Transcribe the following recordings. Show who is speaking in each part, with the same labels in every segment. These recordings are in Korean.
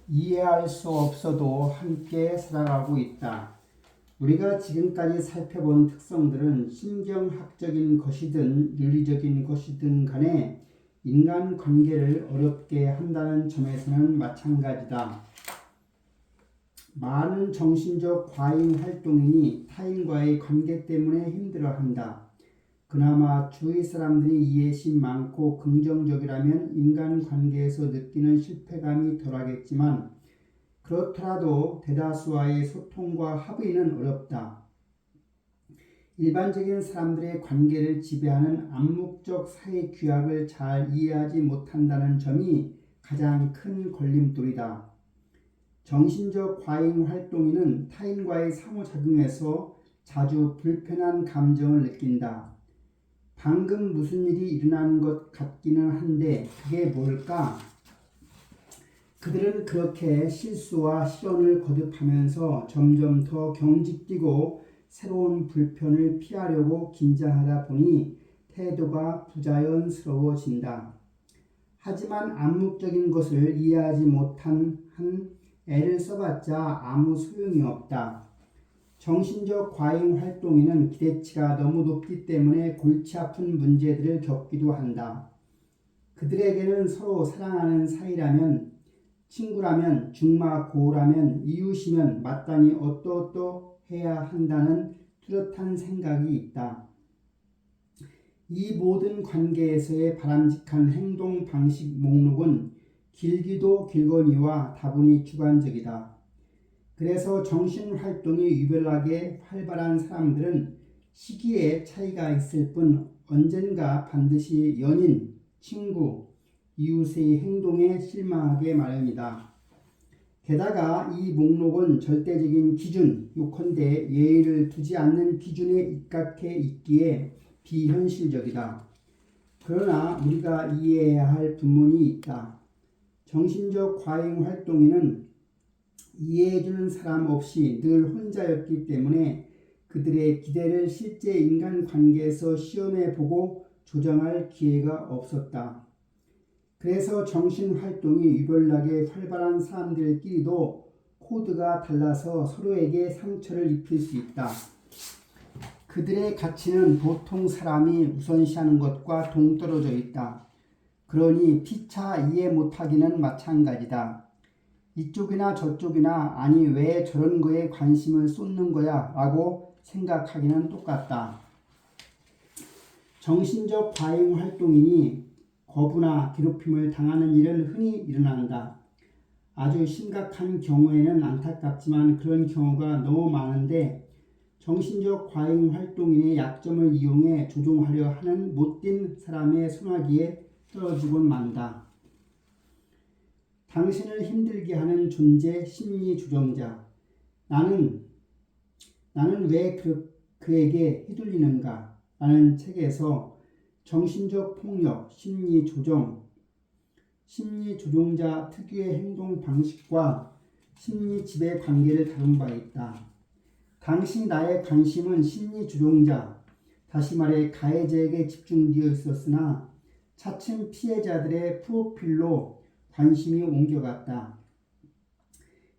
Speaker 1: 이해할 수 없어도 함께 살아가고 있다. 우리가 지금까지 살펴본 특성들은 신경학적인 것이든 윤리적인 것이든 간에 인간관계를 어렵게 한다는 점에서는 마찬가지다. 많은 정신적 과잉 활동인이 타인과의 관계 때문에 힘들어한다. 그나마 주위 사람들이 이해심 많고 긍정적이라면 인간관계에서 느끼는 실패감이 덜하겠지만 그렇더라도 대다수와의 소통과 합의는 어렵다. 일반적인 사람들의 관계를 지배하는 암묵적 사회 규약을 잘 이해하지 못한다는 점이 가장 큰 걸림돌이다. 정신적 과잉 활동인은 타인과의 상호작용에서 자주 불편한 감정을 느낀다. 방금 무슨 일이 일어난 것 같기는 한데 그게 뭘까? 그들은 그렇게 실수와 실언을 거듭하면서 점점 더 경직되고 새로운 불편을 피하려고 긴장하다 보니 태도가 부자연스러워진다. 하지만 암묵적인 것을 이해하지 못한 한 애를 써봤자 아무 소용이 없다. 정신적 과잉 활동인은 기대치가 너무 높기 때문에 골치 아픈 문제들을 겪기도 한다. 그들에게는 서로 사랑하는 사이라면, 친구라면, 중마고우라면, 이웃이면 마땅히 어떠어떠해야 한다는 뚜렷한 생각이 있다. 이 모든 관계에서의 바람직한 행동 방식 목록은 길기도 길거니와 다분히 주관적이다. 그래서 정신활동이 유별나게 활발한 사람들은 시기에 차이가 있을 뿐 언젠가 반드시 연인, 친구, 이웃의 행동에 실망하게 마련이다. 게다가 이 목록은 절대적인 기준, 요컨대 예의를 두지 않는 기준에 입각해 있기에 비현실적이다. 그러나 우리가 이해해야 할 분문이 있다. 정신적 과잉 활동인은 이해해주는 사람 없이 늘 혼자였기 때문에 그들의 기대를 실제 인간관계에서 시험해보고 조정할 기회가 없었다. 그래서 정신활동이 유별나게 활발한 사람들끼리도 코드가 달라서 서로에게 상처를 입힐 수 있다. 그들의 가치는 보통 사람이 우선시하는 것과 동떨어져 있다. 그러니 피차 이해 못하기는 마찬가지다. 이쪽이나 저쪽이나 아니 왜 저런 거에 관심을 쏟는 거야 라고 생각하기는 똑같다. 정신적 과잉 활동인이 거부나 괴롭힘을 당하는 일은 흔히 일어난다. 아주 심각한 경우에는 안타깝지만 그런 경우가 너무 많은데 정신적 과잉 활동인의 약점을 이용해 조종하려 하는 못된 사람의 손아귀에 떨어지곤 만다. 당신을 힘들게 하는 존재 심리 조종자. 나는 왜 그에게 휘둘리는가? 라는 책에서 정신적 폭력, 심리 조종자 특유의 행동 방식과 심리 지배 관계를 다룬 바 있다. 당시 나의 관심은 심리 조종자, 다시 말해 가해자에게 집중되어 있었으나 차츰 피해자들의 프로필로 관심이 옮겨갔다.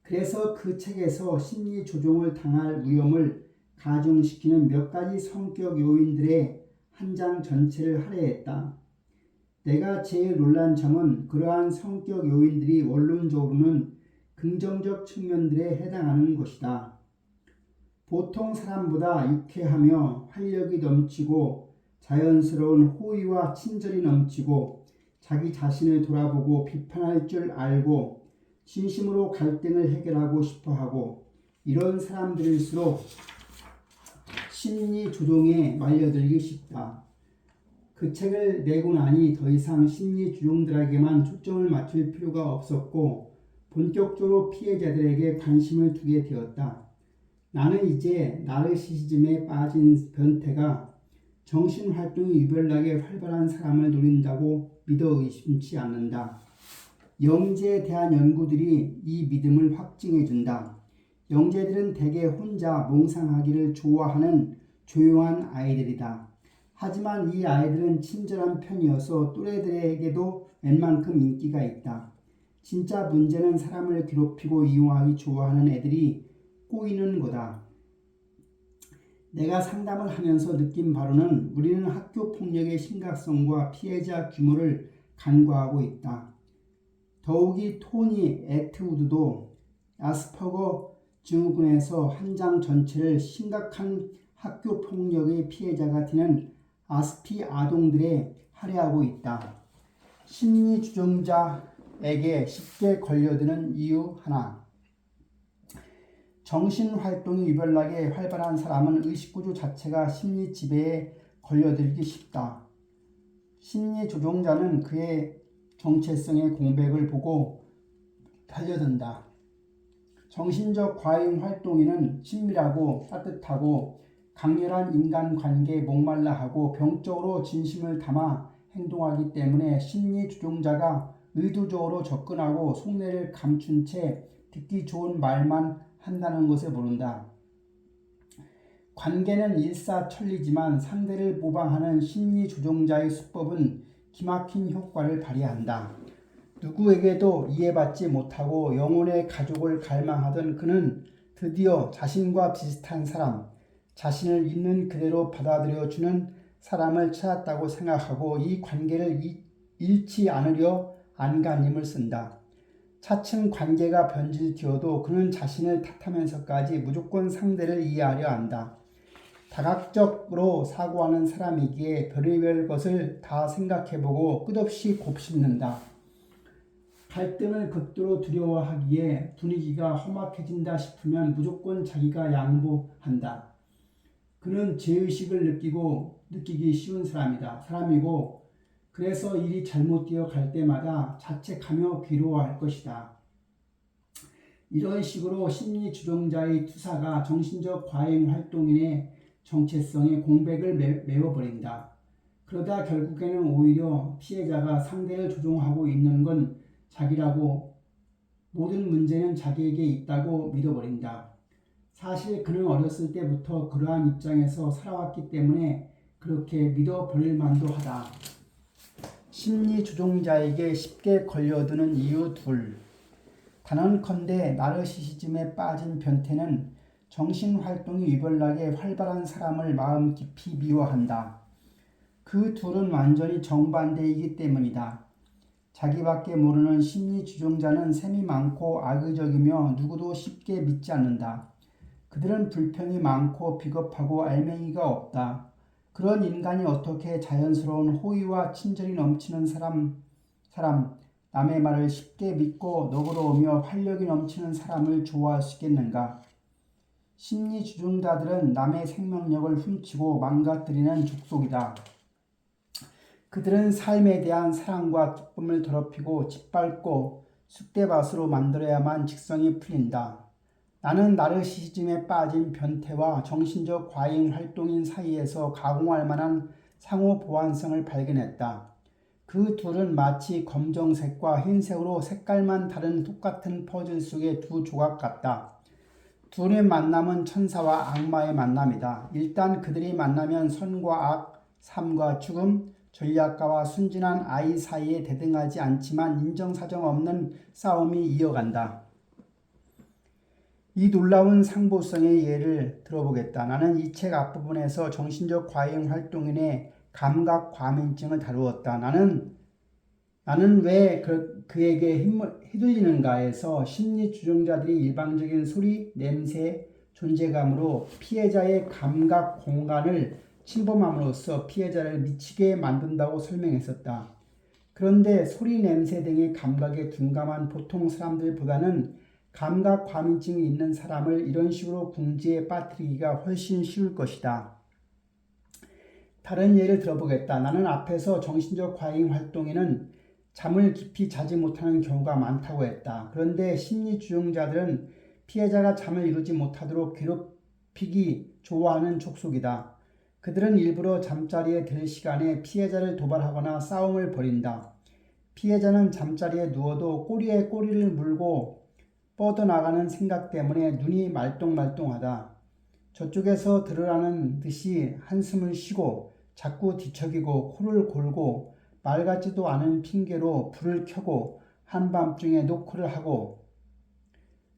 Speaker 1: 그래서 그 책에서 심리 조종을 당할 위험을 가중시키는 몇 가지 성격 요인들의 한 장 전체를 할애했다. 내가 제일 놀란 점은 그러한 성격 요인들이 원론적으로는 긍정적 측면들에 해당하는 것이다. 보통 사람보다 유쾌하며 활력이 넘치고 자연스러운 호의와 친절이 넘치고 자기 자신을 돌아보고 비판할 줄 알고 진심으로 갈등을 해결하고 싶어하고 이런 사람들일수록 심리 조종에 말려들기 쉽다. 그 책을 내고 나니 더 이상 심리 조종들에게만 초점을 맞출 필요가 없었고 본격적으로 피해자들에게 관심을 두게 되었다. 나는 이제 나르시시즘에 빠진 변태가 정신활동이 유별나게 활발한 사람을 노린다고 믿어 의심치 않는다. 영재에 대한 연구들이 이 믿음을 확증해준다. 영재들은 대개 혼자 몽상하기를 좋아하는 조용한 아이들이다. 하지만 이 아이들은 친절한 편이어서 또래들에게도 웬만큼 인기가 있다. 진짜 문제는 사람을 괴롭히고 이용하기 좋아하는 애들이 꼬이는 거다. 내가 상담을 하면서 느낀 바로는 우리는 학교 폭력의 심각성과 피해자 규모를 간과하고 있다. 더욱이 토니 애트우드도 아스퍼거 증후군에서 한 장 전체를 심각한 학교 폭력의 피해자가 되는 아스피 아동들에 할애하고 있다. 심리 주정자에게 쉽게 걸려드는 이유 하나. 정신활동이 유별나게 활발한 사람은 의식구조 자체가 심리 지배에 걸려들기 쉽다. 심리 조종자는 그의 정체성의 공백을 보고 달려든다. 정신적 과잉 활동인은 친밀하고 따뜻하고 강렬한 인간관계에 목말라하고 병적으로 진심을 담아 행동하기 때문에 심리 조종자가 의도적으로 접근하고 속내를 감춘 채 듣기 좋은 말만 한다는 것을 모른다. 관계는 일사천리지만 상대를 모방하는 심리 조종자의 수법은 기막힌 효과를 발휘한다. 누구에게도 이해받지 못하고 영혼의 가족을 갈망하던 그는 드디어 자신과 비슷한 사람, 자신을 있는 그대로 받아들여주는 사람을 찾았다고 생각하고 이 관계를 잃지 않으려 안간힘을 쓴다. 차츰 관계가 변질되어도 그는 자신을 탓하면서까지 무조건 상대를 이해하려 한다. 다각적으로 사고하는 사람이기에 별의별 것을 다 생각해보고 끝없이 곱씹는다. 갈등을 극도로 두려워하기에 분위기가 험악해진다 싶으면 무조건 자기가 양보한다. 그는 죄의식을 느끼기 쉬운 사람이고 그래서 일이 잘못되어 갈 때마다 자책하며 괴로워할 것이다. 이런 식으로 심리 주정자의 투사가 정신적 과잉 활동인의 정체성의 공백을 메워버린다. 그러다 결국에는 오히려 피해자가 상대를 조종하고 있는 건 자기라고 모든 문제는 자기에게 있다고 믿어버린다. 사실 그는 어렸을 때부터 그러한 입장에서 살아왔기 때문에 그렇게 믿어버릴 만도 하다. 심리 조종자에게 쉽게 걸려드는 이유 둘. 단언컨대 나르시시즘에 빠진 변태는 정신활동이 유별나게 활발한 사람을 마음 깊이 미워한다. 그 둘은 완전히 정반대이기 때문이다. 자기밖에 모르는 심리 주종자는 셈이 많고 악의적이며 누구도 쉽게 믿지 않는다. 그들은 불평이 많고 비겁하고 알맹이가 없다. 그런 인간이 어떻게 자연스러운 호의와 친절이 넘치는 사람, 남의 말을 쉽게 믿고 너그러우며 활력이 넘치는 사람을 좋아할 수 있겠는가? 심리 주종자들은 남의 생명력을 훔치고 망가뜨리는 족속이다. 그들은 삶에 대한 사랑과 기쁨을 더럽히고 짓밟고 쑥대밭으로 만들어야만 직성이 풀린다. 나는 나르시시즘에 빠진 변태와 정신적 과잉 활동인 사이에서 가공할 만한 상호 보완성을 발견했다. 그 둘은 마치 검정색과 흰색으로 색깔만 다른 똑같은 퍼즐 속의 두 조각 같다. 둘의 만남은 천사와 악마의 만남이다. 일단 그들이 만나면 선과 악, 삶과 죽음, 전략가와 순진한 아이 사이에 대등하지 않지만 인정사정 없는 싸움이 이어간다. 이 놀라운 상보성의 예를 들어보겠다. 나는 이 책 앞부분에서 정신적 과잉 활동인의 감각 과민증을 다루었다. 나는 왜 그에게 휘둘리는가에서 심리 주종자들이 일방적인 소리, 냄새, 존재감으로 피해자의 감각 공간을 침범함으로써 피해자를 미치게 만든다고 설명했었다. 그런데 소리, 냄새 등의 감각에 둔감한 보통 사람들보다는 감각 과민증이 있는 사람을 이런 식으로 궁지에 빠뜨리기가 훨씬 쉬울 것이다. 다른 예를 들어보겠다. 나는 앞에서 정신적 과잉 활동에는 잠을 깊이 자지 못하는 경우가 많다고 했다. 그런데 심리 주종자들은 피해자가 잠을 이루지 못하도록 괴롭히기 좋아하는 족속이다. 그들은 일부러 잠자리에 들 시간에 피해자를 도발하거나 싸움을 벌인다. 피해자는 잠자리에 누워도 꼬리에 꼬리를 물고 뻗어나가는 생각 때문에 눈이 말똥말똥하다. 저쪽에서 들으라는 듯이 한숨을 쉬고 자꾸 뒤척이고 코를 골고 말 같지도 않은 핑계로 불을 켜고 한밤중에 노크를 하고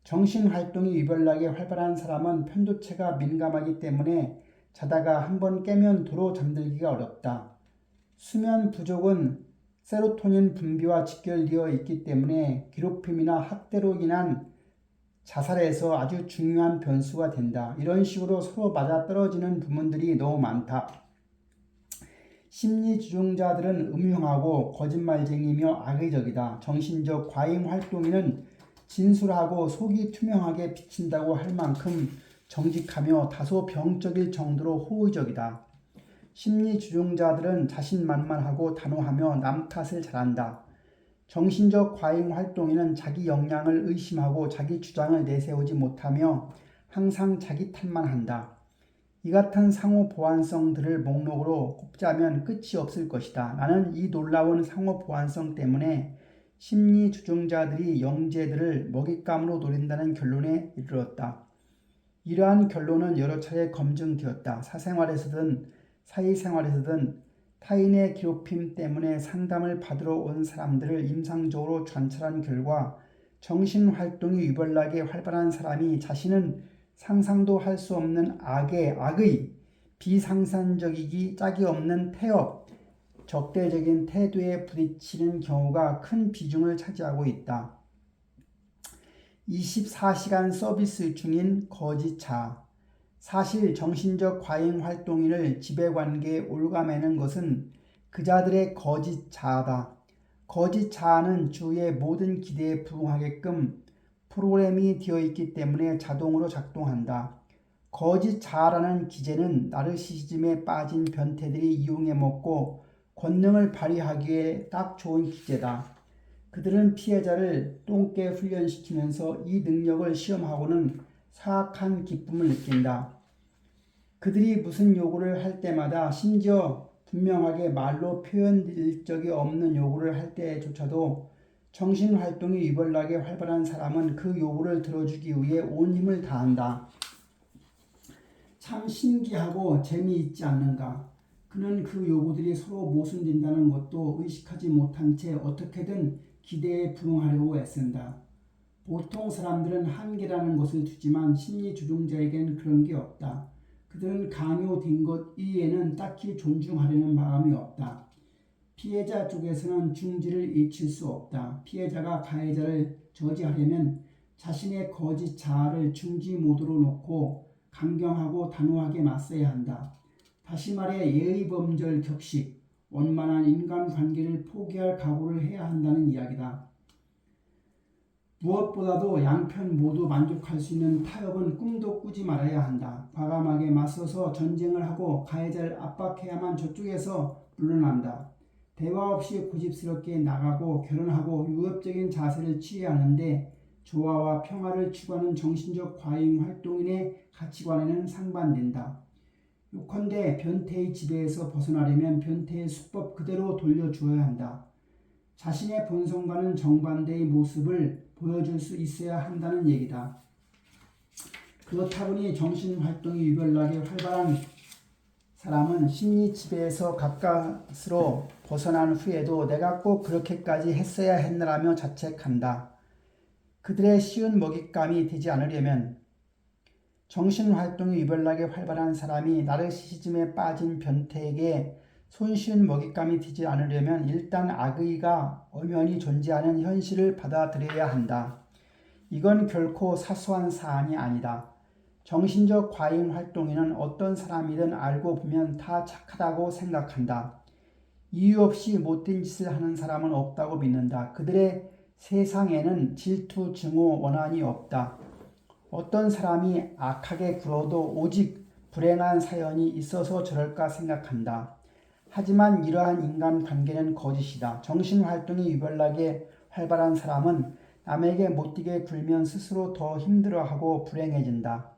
Speaker 1: 정신활동이 유별나게 활발한 사람은 편도체가 민감하기 때문에 자다가 한번 깨면 도로 잠들기가 어렵다. 수면 부족은 세로토닌 분비와 직결되어 있기 때문에 괴롭힘이나 학대로 인한 자살에서 아주 중요한 변수가 된다. 이런 식으로 서로 맞아떨어지는 부분들이 너무 많다. 심리주종자들은 음흉하고 거짓말쟁이며 악의적이다. 정신적 과잉활동인은 진술하고 속이 투명하게 비친다고 할 만큼 정직하며 다소 병적일 정도로 호의적이다. 심리주종자들은 자신만만하고 단호하며 남 탓을 잘한다. 정신적 과잉활동인은 자기 역량을 의심하고 자기 주장을 내세우지 못하며 항상 자기 탓만 한다. 이 같은 상호 보완성들을 목록으로 꼽자면 끝이 없을 것이다. 나는 이 놀라운 상호 보완성 때문에 심리 주종자들이 영재들을 먹잇감으로 노린다는 결론에 이르렀다. 이러한 결론은 여러 차례 검증되었다. 사생활에서든 사회생활에서든 타인의 괴롭힘 때문에 상담을 받으러 온 사람들을 임상적으로 관찰한 결과 정신활동이 유별나게 활발한 사람이 자신은 상상도 할 수 없는 악의 비상상적이기 짝이 없는 태업, 적대적인 태도에 부딪히는 경우가 큰 비중을 차지하고 있다. 24시간 서비스 중인 거짓 자아. 사실 정신적 과잉활동인을 지배관계에 올가매는 것은 그자들의 거짓 자아다. 거짓 자아는 주위의 모든 기대에 부응하게끔 프로그램이 되어 있기 때문에 자동으로 작동한다. 거짓 자아라는 기제는 나르시시즘에 빠진 변태들이 이용해 먹고 권능을 발휘하기에 딱 좋은 기제다. 그들은 피해자를 똥개 훈련시키면서 이 능력을 시험하고는 사악한 기쁨을 느낀다. 그들이 무슨 요구를 할 때마다 심지어 분명하게 말로 표현될 적이 없는 요구를 할 때조차도 정신활동이 유별나게 활발한 사람은 그 요구를 들어주기 위해 온 힘을 다한다. 참 신기하고 재미있지 않는가? 그는 그 요구들이 서로 모순된다는 것도 의식하지 못한 채 어떻게든 기대에 부응하려고 애쓴다. 보통 사람들은 한계라는 것을 두지만 심리 주종자에겐 그런 게 없다. 그들은 강요된 것 이외에는 딱히 존중하려는 마음이 없다. 피해자 쪽에서는 중지를 잊힐 수 없다. 피해자가 가해자를 저지하려면 자신의 거짓 자아를 중지 모드로 놓고 강경하고 단호하게 맞서야 한다. 다시 말해 예의범절 격식, 원만한 인간관계를 포기할 각오를 해야 한다는 이야기다. 무엇보다도 양편 모두 만족할 수 있는 타협은 꿈도 꾸지 말아야 한다. 과감하게 맞서서 전쟁을 하고 가해자를 압박해야만 저쪽에서 물러난다. 대화 없이 고집스럽게 나가고 결혼하고 유업적인 자세를 취해야 하는데 조화와 평화를 추구하는 정신적 과잉활동인의 가치관에는 상반된다. 요컨대 변태의 지배에서 벗어나려면 변태의 수법 그대로 돌려주어야 한다. 자신의 본성과는 정반대의 모습을 보여줄 수 있어야 한다는 얘기다. 그렇다 보니 정신활동이 유별나게 활발한 사람은 심리 지배에서 가까스로 벗어난 후에도 내가 꼭 그렇게까지 했어야 했나라며 자책한다. 그들의 쉬운 먹잇감이 되지 않으려면 정신활동이 유별나게 활발한 사람이 나르시시즘에 빠진 변태에게 손쉬운 먹잇감이 되지 않으려면 일단 악의가 엄연히 존재하는 현실을 받아들여야 한다. 이건 결코 사소한 사안이 아니다. 정신적 과잉활동인은 어떤 사람이든 알고 보면 다 착하다고 생각한다. 이유 없이 못된 짓을 하는 사람은 없다고 믿는다. 그들의 세상에는 질투, 증오, 원한이 없다. 어떤 사람이 악하게 굴어도 오직 불행한 사연이 있어서 저럴까 생각한다. 하지만 이러한 인간관계는 거짓이다. 정신활동이 유별나게 활발한 사람은 남에게 못되게 굴면 스스로 더 힘들어하고 불행해진다.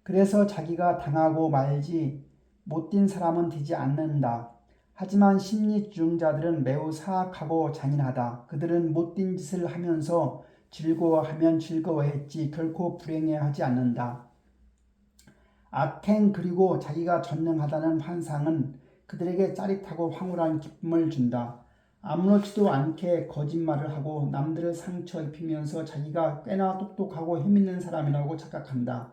Speaker 1: 그래서 자기가 당하고 말지 못된 사람은 되지 않는다. 하지만 심리주종자들은 매우 사악하고 잔인하다. 그들은 못된 짓을 하면서 즐거워하면 즐거워했지 결코 불행해하지 않는다. 악행 그리고 자기가 전능하다는 환상은 그들에게 짜릿하고 황홀한 기쁨을 준다. 아무렇지도 않게 거짓말을 하고 남들을 상처 입히면서 자기가 꽤나 똑똑하고 힘있는 사람이라고 착각한다.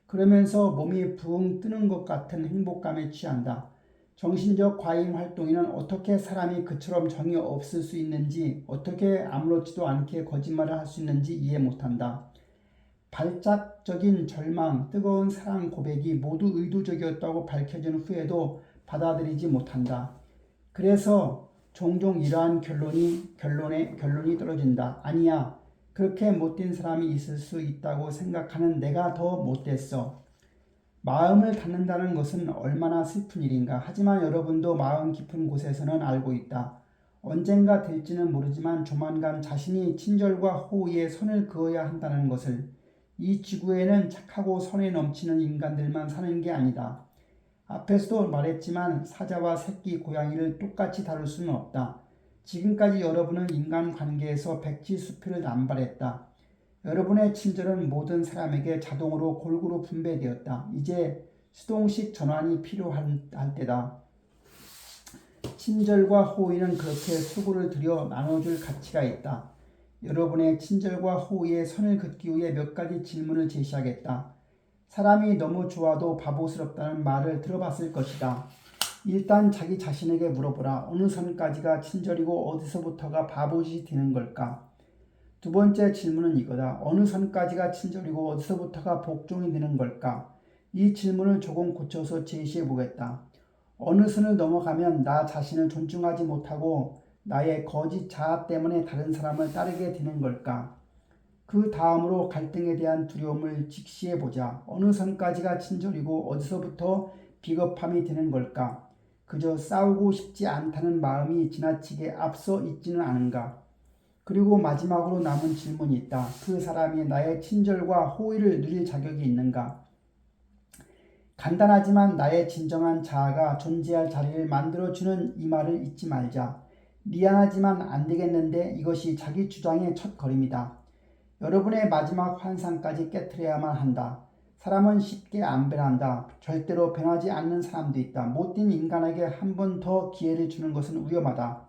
Speaker 1: 그러면서 몸이 붕 뜨는 것 같은 행복감에 취한다. 정신적 과잉 활동에는 어떻게 사람이 그처럼 정이 없을 수 있는지, 어떻게 아무렇지도 않게 거짓말을 할 수 있는지 이해 못한다. 발작적인 절망, 뜨거운 사랑 고백이 모두 의도적이었다고 밝혀진 후에도 받아들이지 못한다. 그래서 종종 이러한 결론이 떨어진다. 아니야. 그렇게 못된 사람이 있을 수 있다고 생각하는 내가 더 못됐어. 마음을 닫는다는 것은 얼마나 슬픈 일인가. 하지만 여러분도 마음 깊은 곳에서는 알고 있다. 언젠가 될지는 모르지만 조만간 자신이 친절과 호의에 선을 그어야 한다는 것을. 이 지구에는 착하고 선에 넘치는 인간들만 사는 게 아니다. 앞에서도 말했지만 사자와 새끼 고양이를 똑같이 다룰 수는 없다. 지금까지 여러분은 인간관계에서 백지수표를 남발했다. 여러분의 친절은 모든 사람에게 자동으로 골고루 분배되었다. 이제 수동식 전환이 필요할 때다. 친절과 호의는 그렇게 수고를 들여 나눠줄 가치가 있다. 여러분의 친절과 호의에 선을 긋기 위해 몇 가지 질문을 제시하겠다. 사람이 너무 좋아도 바보스럽다는 말을 들어봤을 것이다. 일단 자기 자신에게 물어보라. 어느 선까지가 친절이고 어디서부터가 바보짓이 되는 걸까? 두 번째 질문은 이거다. 어느 선까지가 친절이고 어디서부터가 복종이 되는 걸까? 이 질문을 조금 고쳐서 제시해 보겠다. 어느 선을 넘어가면 나 자신을 존중하지 못하고 나의 거짓 자아 때문에 다른 사람을 따르게 되는 걸까? 그 다음으로 갈등에 대한 두려움을 직시해 보자. 어느 선까지가 친절이고 어디서부터 비겁함이 되는 걸까? 그저 싸우고 싶지 않다는 마음이 지나치게 앞서 있지는 않은가? 그리고 마지막으로 남은 질문이 있다. 그 사람이 나의 친절과 호의를 누릴 자격이 있는가? 간단하지만 나의 진정한 자아가 존재할 자리를 만들어주는 이 말을 잊지 말자. 미안하지만 안 되겠는데 이것이 자기 주장의 첫 걸음이다. 여러분의 마지막 환상까지 깨트려야만 한다. 사람은 쉽게 안 변한다. 절대로 변하지 않는 사람도 있다. 못된 인간에게 한 번 더 기회를 주는 것은 위험하다.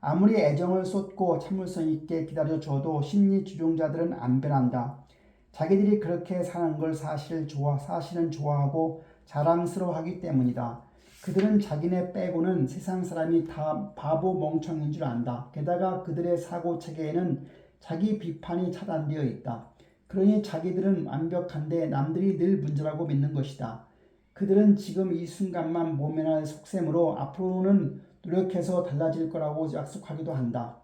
Speaker 1: 아무리 애정을 쏟고 참을성 있게 기다려줘도 심리 주종자들은 안 변한다. 자기들이 그렇게 사는 걸 사실은 좋아하고 자랑스러워하기 때문이다. 그들은 자기네 빼고는 세상 사람이 다 바보 멍청인 줄 안다. 게다가 그들의 사고 체계에는 자기 비판이 차단되어 있다. 그러니 자기들은 완벽한데 남들이 늘 문제라고 믿는 것이다. 그들은 지금 이 순간만 모면할 속셈으로 앞으로는 노력해서 달라질 거라고 약속하기도 한다.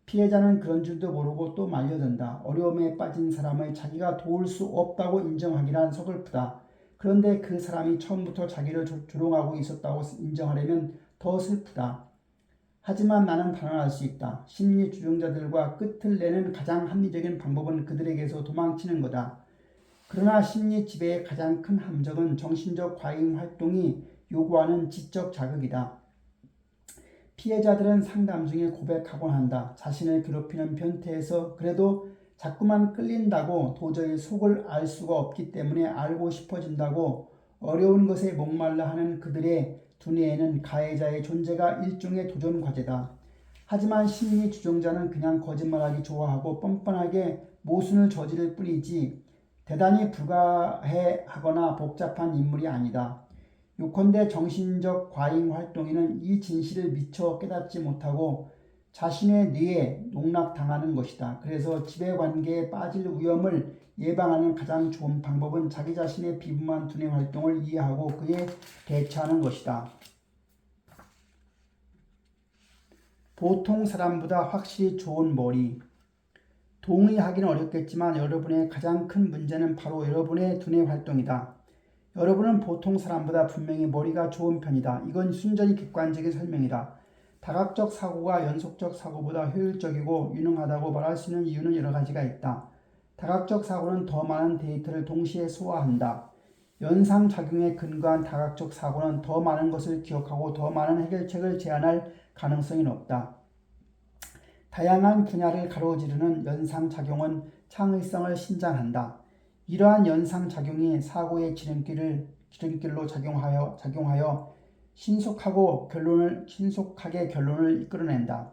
Speaker 1: 피해자는 그런 줄도 모르고 또 말려든다. 어려움에 빠진 사람을 자기가 도울 수 없다고 인정하기란 서글프다. 그런데 그 사람이 처음부터 자기를 조롱하고 있었다고 인정하려면 더 슬프다. 하지만 나는 단언할 수 있다. 심리 주종자들과 끝을 내는 가장 합리적인 방법은 그들에게서 도망치는 거다. 그러나 심리 지배의 가장 큰 함정은 정신적 과잉 활동이 요구하는 지적 자극이다. 피해자들은 상담 중에 고백하곤 한다. 자신을 괴롭히는 변태에서 그래도 자꾸만 끌린다고 도저히 속을 알 수가 없기 때문에 알고 싶어진다고 어려운 것에 목말라 하는 그들의 두뇌에는 가해자의 존재가 일종의 도전 과제다. 하지만 심리 주종자는 그냥 거짓말하기 좋아하고 뻔뻔하게 모순을 저지를 뿐이지 대단히 불가해하거나 복잡한 인물이 아니다. 요컨대 정신적 과잉 활동에는 이 진실을 미처 깨닫지 못하고 자신의 뇌에 농락당하는 것이다. 그래서 지배관계에 빠질 위험을 예방하는 가장 좋은 방법은 자기 자신의 비범한 두뇌 활동을 이해하고 그에 대처하는 것이다. 보통 사람보다 확실히 좋은 머리. 동의하기는 어렵겠지만 여러분의 가장 큰 문제는 바로 여러분의 두뇌 활동이다. 여러분은 보통 사람보다 분명히 머리가 좋은 편이다. 이건 순전히 객관적인 설명이다. 다각적 사고가 연속적 사고보다 효율적이고 유능하다고 말할 수 있는 이유는 여러 가지가 있다. 다각적 사고는 더 많은 데이터를 동시에 소화한다. 연상작용에 근거한 다각적 사고는 더 많은 것을 기억하고 더 많은 해결책을 제안할 가능성이 높다. 다양한 분야를 가로지르는 연상작용은 창의성을 신장한다. 이러한 연상작용이 사고의 지름길로 작용하여 신속하게 결론을 이끌어낸다.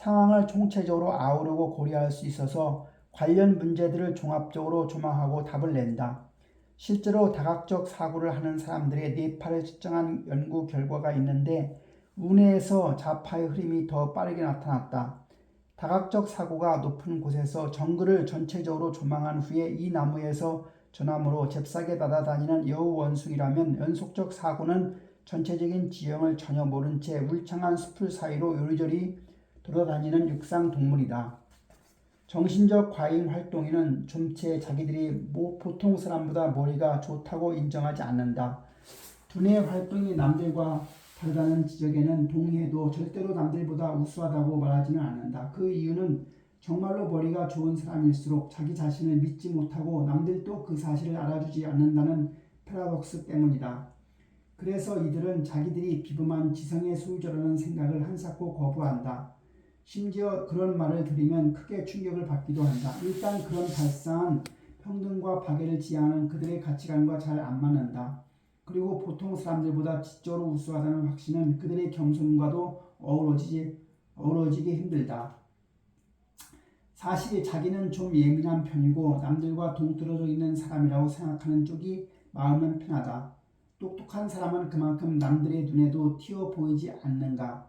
Speaker 1: 상황을 총체적으로 아우르고 고려할 수 있어서 관련 문제들을 종합적으로 조망하고 답을 낸다. 실제로 다각적 사고를 하는 사람들의 뇌파를 측정한 연구 결과가 있는데 우뇌에서 좌파의 흐름이 더 빠르게 나타났다. 다각적 사고가 높은 곳에서 정글을 전체적으로 조망한 후에 이 나무에서 저 나무로 잽싸게 날아다니는 여우 원숭이라면 연속적 사고는 전체적인 지형을 전혀 모른 채 울창한 숲을 사이로 요리조리 돌아다니는 육상 동물이다. 정신적 과잉 활동에는 좀체 자기들이 보통 사람보다 머리가 좋다고 인정하지 않는다. 두뇌 활동이 남들과 다르다는 지적에는 동의해도 절대로 남들보다 우수하다고 말하지는 않는다. 그 이유는 정말로 머리가 좋은 사람일수록 자기 자신을 믿지 못하고 남들도 그 사실을 알아주지 않는다는 패러독스 때문이다. 그래서 이들은 자기들이 비범한 지성의 소유자라는 생각을 한사코 거부한다. 심지어 그런 말을 들으면 크게 충격을 받기도 한다. 일단 그런 발상은 평등과 파괴를 지향하는 그들의 가치관과 잘 안 맞는다. 그리고 보통 사람들보다 지적으로 우수하다는 확신은 그들의 겸손과도 어우러지기 힘들다. 사실 자기는 좀 예민한 편이고 남들과 동떨어져 있는 사람이라고 생각하는 쪽이 마음은 편하다. 똑똑한 사람은 그만큼 남들의 눈에도 튀어 보이지 않는가?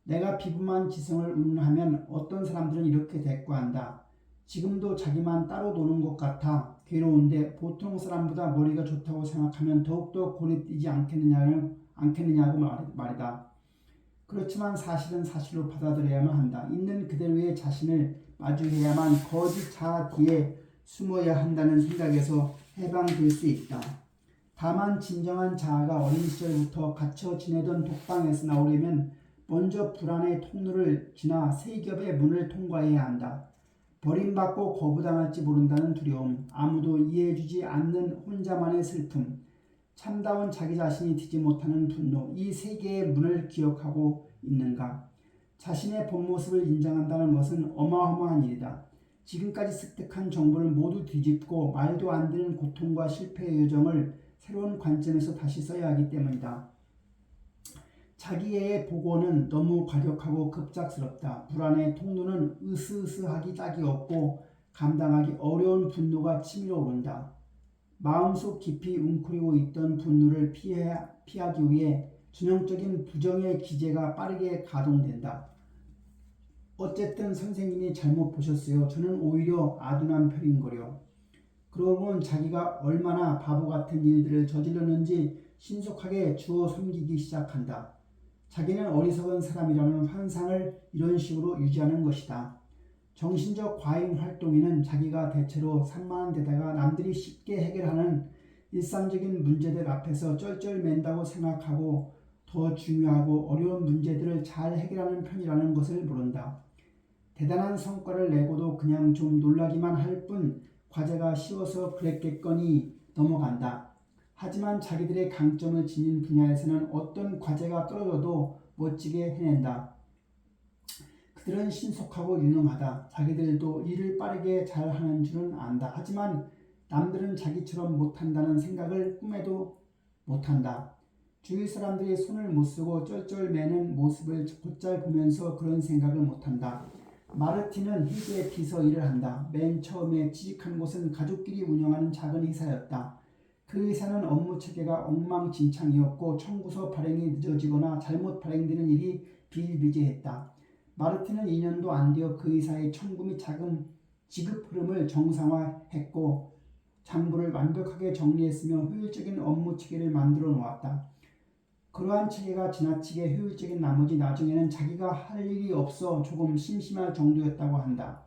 Speaker 1: 내가 비범한 지성을 운운하면 어떤 사람들은 이렇게 대꾸한다. 지금도 자기만 따로 노는 것 같아 괴로운데 보통 사람보다 머리가 좋다고 생각하면 더욱더 고립되지 않겠느냐고 말이다. 그렇지만 사실은 사실로 받아들여야만 한다. 있는 그대로의 자신을 마주해야만 거짓 자아 뒤에 숨어야 한다는 생각에서 해방될 수 있다. 다만 진정한 자아가 어린 시절부터 갇혀 지내던 독방에서 나오려면 먼저 불안의 통로를 지나 세 겹의 문을 통과해야 한다. 버림받고 거부당할지 모른다는 두려움, 아무도 이해해주지 않는 혼자만의 슬픔, 참다운 자기 자신이 되지 못하는 분노, 이 세 개의 문을 기억하고 있는가? 자신의 본 모습을 인정한다는 것은 어마어마한 일이다. 지금까지 습득한 정보를 모두 뒤집고 말도 안 되는 고통과 실패의 여정을 새로운 관점에서 다시 써야 하기 때문이다. 자기의 보고는 너무 과격하고 급작스럽다. 불안의 통로는 으스으스하기 짝이 없고 감당하기 어려운 분노가 치밀어 오른다. 마음속 깊이 웅크리고 있던 분노를 피하기 위해 전형적인 부정의 기제가 빠르게 가동된다. 어쨌든 선생님이 잘못 보셨어요. 저는 오히려 아둔한 편인거려. 그러고는 자기가 얼마나 바보 같은 일들을 저질렀는지 신속하게 주워 섬기기 시작한다. 자기는 어리석은 사람이라는 환상을 이런 식으로 유지하는 것이다. 정신적 과잉 활동에는 자기가 대체로 산만한 데다가 남들이 쉽게 해결하는 일상적인 문제들 앞에서 쩔쩔맨다고 생각하고 더 중요하고 어려운 문제들을 잘 해결하는 편이라는 것을 모른다. 대단한 성과를 내고도 그냥 좀 놀라기만 할 뿐 과제가 쉬워서 그랬겠거니 넘어간다. 하지만 자기들의 강점을 지닌 분야에서는 어떤 과제가 떨어져도 멋지게 해낸다. 그들은 신속하고 유능하다. 자기들도 일을 빠르게 잘하는 줄은 안다. 하지만 남들은 자기처럼 못한다는 생각을 꿈에도 못한다. 주위 사람들이 손을 못쓰고 쩔쩔매는 모습을 곧잘 보면서 그런 생각을 못한다. 마르틴은 희귀의 비서 일을 한다. 맨 처음에 취직한 곳은 가족끼리 운영하는 작은 회사였다. 그 회사는 업무 체계가 엉망진창이었고 청구서 발행이 늦어지거나 잘못 발행되는 일이 비일비재했다. 마르틴은 2년도 안 되어 그 회사의 청구 및 자금 지급 흐름을 정상화했고 장부를 완벽하게 정리했으며 효율적인 업무 체계를 만들어 놓았다. 그러한 체계가 지나치게 효율적인 나머지 나중에는 자기가 할 일이 없어 조금 심심할 정도였다고 한다.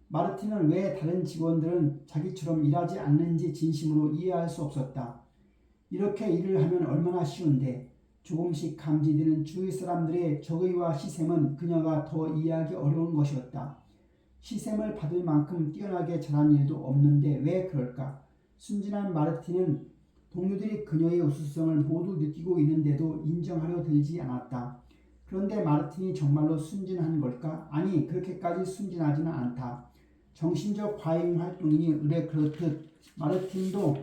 Speaker 1: 마르틴은 왜 다른 직원들은 자기처럼 일하지 않는지 진심으로 이해할 수 없었다. 이렇게 일을 하면 얼마나 쉬운데 조금씩 감지되는 주위 사람들의 적의와 시샘은 그녀가 더 이해하기 어려운 것이었다. 시샘을 받을 만큼 뛰어나게 잘한 일도 없는데 왜 그럴까? 순진한 마르틴은 동료들이 그녀의 우수성을 모두 느끼고 있는데도 인정하려 들지 않았다. 그런데 마르틴이 정말로 순진한 걸까? 아니, 그렇게까지 순진하지는 않다. 정신적 과잉 활동이니 의뢰 그렇듯 마르틴도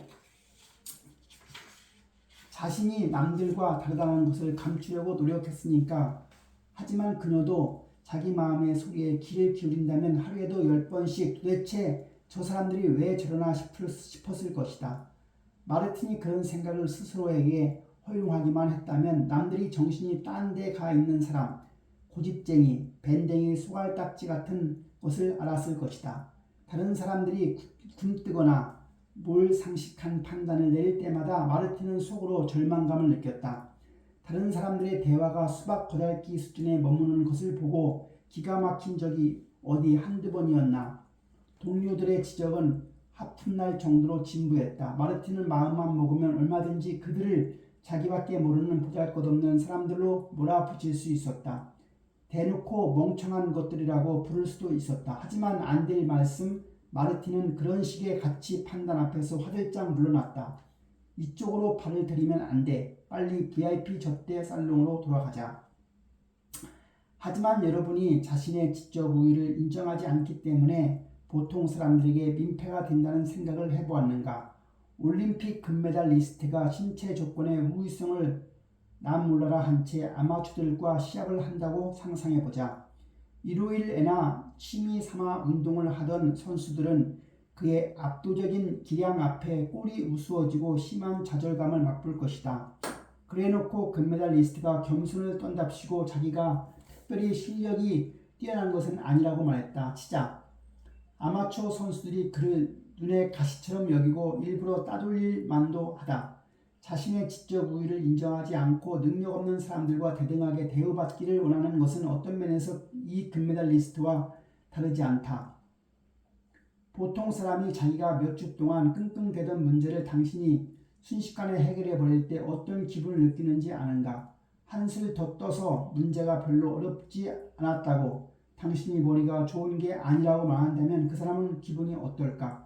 Speaker 1: 자신이 남들과 다르다는 것을 감추려고 노력했으니까. 하지만 그녀도 자기 마음의 소리에 귀를 기울인다면 하루에도 10번씩 도대체 저 사람들이 왜 저러나 싶었을 것이다. 마르틴이 그런 생각을 스스로에게 허용하기만 했다면 남들이 정신이 딴 데 가 있는 사람, 고집쟁이, 밴댕이, 소갈딱지 같은 것을 알았을 것이다. 다른 사람들이 굼뜨거나 몰상식한 판단을 내릴 때마다 마르틴은 속으로 절망감을 느꼈다. 다른 사람들의 대화가 수박 거달기 수준에 머무는 것을 보고 기가 막힌 적이 어디 한두 번이었나. 동료들의 지적은 하품날 정도로 진부했다. 마르틴은 마음만 먹으면 얼마든지 그들을 자기밖에 모르는 보잘것없는 사람들로 몰아붙일 수 있었다. 대놓고 멍청한 것들이라고 부를 수도 있었다. 하지만 안 될 말씀, 마르틴은 그런 식의 가치 판단 앞에서 화들짝 물러났다. 이쪽으로 발을 들이면 안 돼. 빨리 VIP 접대 살롱으로 돌아가자. 하지만 여러분이 자신의 지적 우위를 인정하지 않기 때문에 보통 사람들에게 민폐가 된다는 생각을 해보았는가? 올림픽 금메달 리스트가 신체 조건의 우위성을 남몰라라 한 채 아마추어들과 시합을 한다고 상상해보자. 일요일에나 취미 삼아 운동을 하던 선수들은 그의 압도적인 기량 앞에 꼴이 우스워지고 심한 좌절감을 맛볼 것이다. 그래놓고 금메달 리스트가 겸손을 떤답시고 자기가 특별히 실력이 뛰어난 것은 아니라고 말했다. 치자. 아마추어 선수들이 그를 눈에 가시처럼 여기고 일부러 따돌릴 만도 하다. 자신의 지적 우위를 인정하지 않고 능력 없는 사람들과 대등하게 대우받기를 원하는 것은 어떤 면에서 이 금메달 리스트와 다르지 않다. 보통 사람이 자기가 몇 주 동안 끙끙대던 문제를 당신이 순식간에 해결해 버릴 때 어떤 기분을 느끼는지 아는가? 한술 더 떠서 문제가 별로 어렵지 않았다고 당신이 머리가 좋은 게 아니라고 말한다면 그 사람은 기분이 어떨까?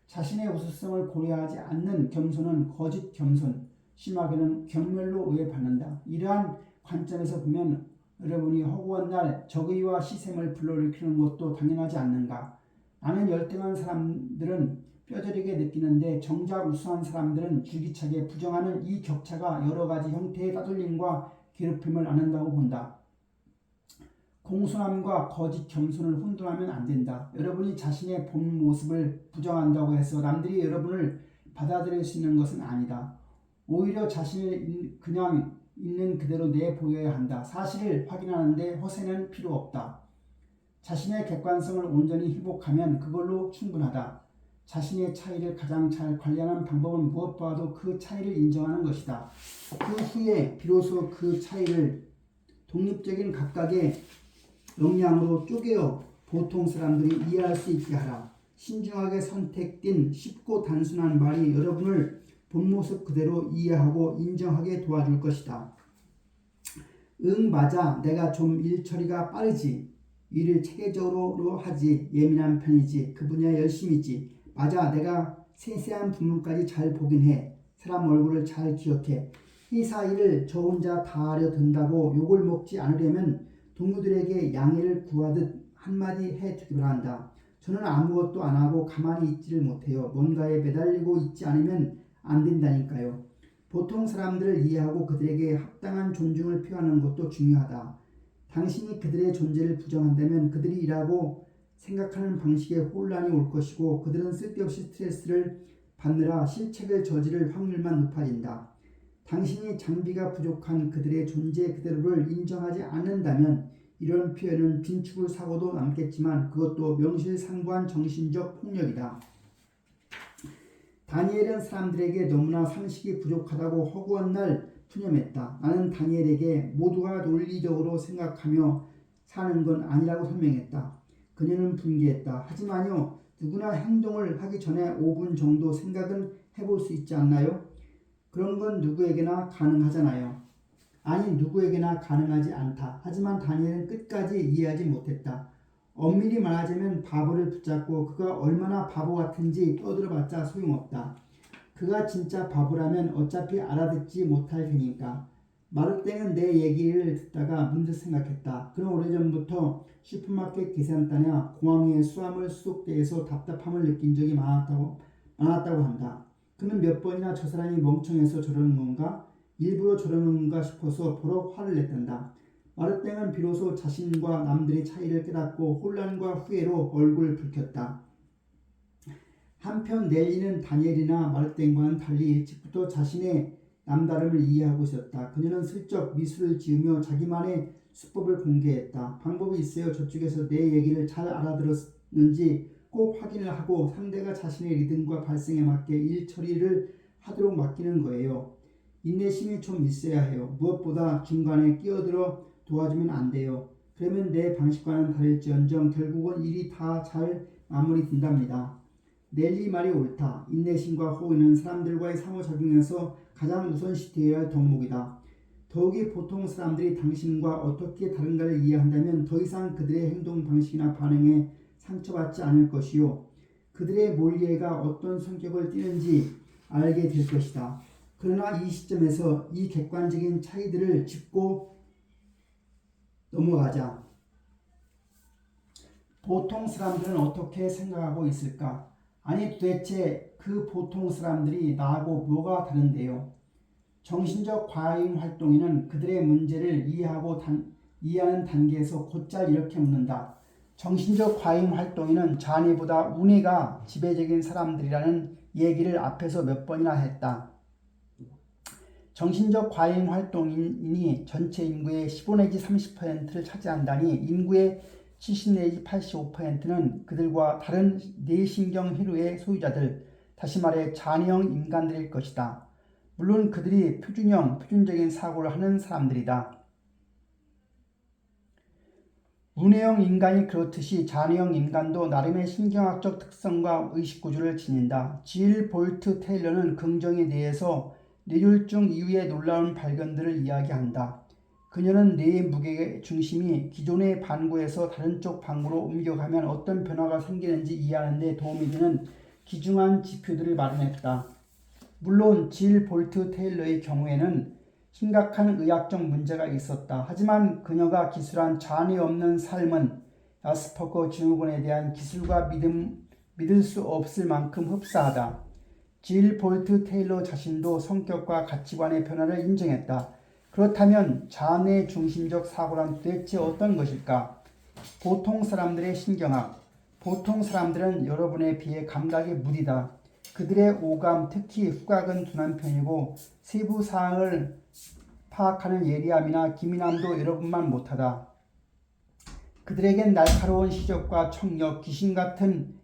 Speaker 1: 자신의 우수성을 고려하지 않는 겸손은 거짓 겸손, 심하게는 경멸로 오해받는다. 이러한 관점에서 보면 여러분이 허구한 날 적의와 시샘을 불러일으키는 것도 당연하지 않는가? 나는 열등한 사람들은 뼈저리게 느끼는데 정작 우수한 사람들은 줄기차게 부정하는 이 격차가 여러 가지 형태의 따돌림과 괴롭힘을 낳는다고 본다. 공손함과 거짓 겸손을 혼돈하면 안 된다. 여러분이 자신의 본 모습을 부정한다고 해서 남들이 여러분을 받아들일 수 있는 것은 아니다. 오히려 자신을 그냥 있는 그대로 내보여야 한다. 사실을 확인하는데 허세는 필요 없다. 자신의 객관성을 온전히 회복하면 그걸로 충분하다. 자신의 차이를 가장 잘 관리하는 방법은 무엇보다도 그 차이를 인정하는 것이다. 그 후에 비로소 그 차이를 독립적인 각각의 역량으로 쪼개어 보통 사람들이 이해할 수 있게 하라. 신중하게 선택된 쉽고 단순한 말이 여러분을 본 모습 그대로 이해하고 인정하게 도와줄 것이다. 응, 맞아. 내가 좀 일 처리가 빠르지. 일을 체계적으로 하지. 예민한 편이지. 그 분야에 열심이지. 맞아. 내가 세세한 부분까지 잘 보긴 해. 사람 얼굴을 잘 기억해. 회사 일을 저 혼자 다 하려 든다고 욕을 먹지 않으려면 동료들에게 양해를 구하듯 한마디 해주기 바란다. 저는 아무것도 안 하고 가만히 있지를 못해요. 뭔가에 매달리고 있지 않으면 안 된다니까요. 보통 사람들을 이해하고 그들에게 합당한 존중을 표하는 것도 중요하다. 당신이 그들의 존재를 부정한다면 그들이 일하고 생각하는 방식에 혼란이 올 것이고 그들은 쓸데없이 스트레스를 받느라 실책을 저지를 확률만 높아진다. 당신이 장비가 부족한 그들의 존재 그대로를 인정하지 않는다면 이런 표현은 빈축을 사고도 남겠지만 그것도 명실상부한 정신적 폭력이다. 다니엘은 사람들에게 너무나 상식이 부족하다고 허구한 날 푸념했다. 나는 다니엘에게 모두가 논리적으로 생각하며 사는 건 아니라고 설명했다. 그녀는 분개했다. 하지만요, 누구나 행동을 하기 전에 5분 정도 생각은 해볼 수 있지 않나요? 그런 건 누구에게나 가능하잖아요. 아니, 누구에게나 가능하지 않다. 하지만 다니엘은 끝까지 이해하지 못했다. 엄밀히 말하자면 바보를 붙잡고 그가 얼마나 바보 같은지 떠들어봤자 소용없다. 그가 진짜 바보라면 어차피 알아듣지 못할 테니까. 마르땡은 내 얘기를 듣다가 문득 생각했다. 그는 오래전부터 슈퍼마켓 계산단이나 공항의 수화물 수속대에서 답답함을 느낀 적이 많았다고 한다. 그는 몇 번이나 저 사람이 멍청해서 저러는 건가? 일부러 저러는 건가 싶어서 버럭 화를 냈단다. 마르땡은 비로소 자신과 남들의 차이를 깨닫고 혼란과 후회로 얼굴을 붉혔다. 한편 넬리는 다니엘이나 마르땡과는 달리 일찍부터 자신의 남다름을 이해하고 있었다. 그녀는 슬쩍 미술을 지으며 자기만의 수법을 공개했다. 방법이 있어요. 저쪽에서 내 얘기를 잘 알아들었는지 꼭 확인을 하고 상대가 자신의 리듬과 발성에 맞게 일 처리를 하도록 맡기는 거예요. 인내심이 좀 있어야 해요. 무엇보다 중간에 끼어들어 도와주면 안 돼요. 그러면 내 방식과는 다를지언정 결국은 일이 다 잘 마무리된답니다. 넬리 말이 옳다. 인내심과 호의는 사람들과의 상호작용에서 가장 우선시되어야 할 덕목이다. 더욱이 보통 사람들이 당신과 어떻게 다른가를 이해한다면 더 이상 그들의 행동 방식이나 반응에 상처받지 않을 것이요. 그들의 몰예가 어떤 성격을 띠는지 알게 될 것이다. 그러나 이 시점에서 이 객관적인 차이들을 짚고 넘어가자. 보통 사람들은 어떻게 생각하고 있을까? 아니 도대체 그 보통 사람들이 나하고 뭐가 다른데요? 정신적 과잉 활동인은 그들의 문제를 이해하는 단계에서 곧잘 이렇게 묻는다. 정신적 과잉 활동인은 자네보다 운해가 지배적인 사람들이라는 얘기를 앞에서 몇 번이나 했다. 정신적 과잉 활동인이 전체 인구의 15 내지 30%를 차지한다니 인구의 70 내지 85%는 그들과 다른 뇌신경 회로의 소유자들, 다시 말해 잔해형 인간들일 것이다. 물론 그들이 표준적인 사고를 하는 사람들이다. 운해형 인간이 그렇듯이 잔해형 인간도 나름의 신경학적 특성과 의식구조를 지닌다. 질 볼트 테일러는 긍정에 대해서 뇌졸중 이후의 놀라운 발견들을 이야기한다. 그녀는 뇌의 무게 중심이 기존의 반구에서 다른 쪽 반구로 옮겨가면 어떤 변화가 생기는지 이해하는 데 도움이 되는 귀중한 지표들을 마련했다. 물론 질 볼트 테일러의 경우에는 심각한 의학적 문제가 있었다. 하지만 그녀가 기술한 잔해 없는 삶은 야스퍼거 증후군에 대한 기술과 믿을 수 없을 만큼 흡사하다. 질 볼트 테일러 자신도 성격과 가치관의 변화를 인정했다. 그렇다면 잔해 중심적 사고란 도대체 어떤 것일까? 보통 사람들의 신경학. 보통 사람들은 여러분에 비해 감각이 무디다. 그들의 오감, 특히 후각은 둔한 편이고 세부 사항을 파악하는 예리함이나 기민함도 여러분만 못하다. 그들에겐 날카로운 시력과 청력, 귀신 같은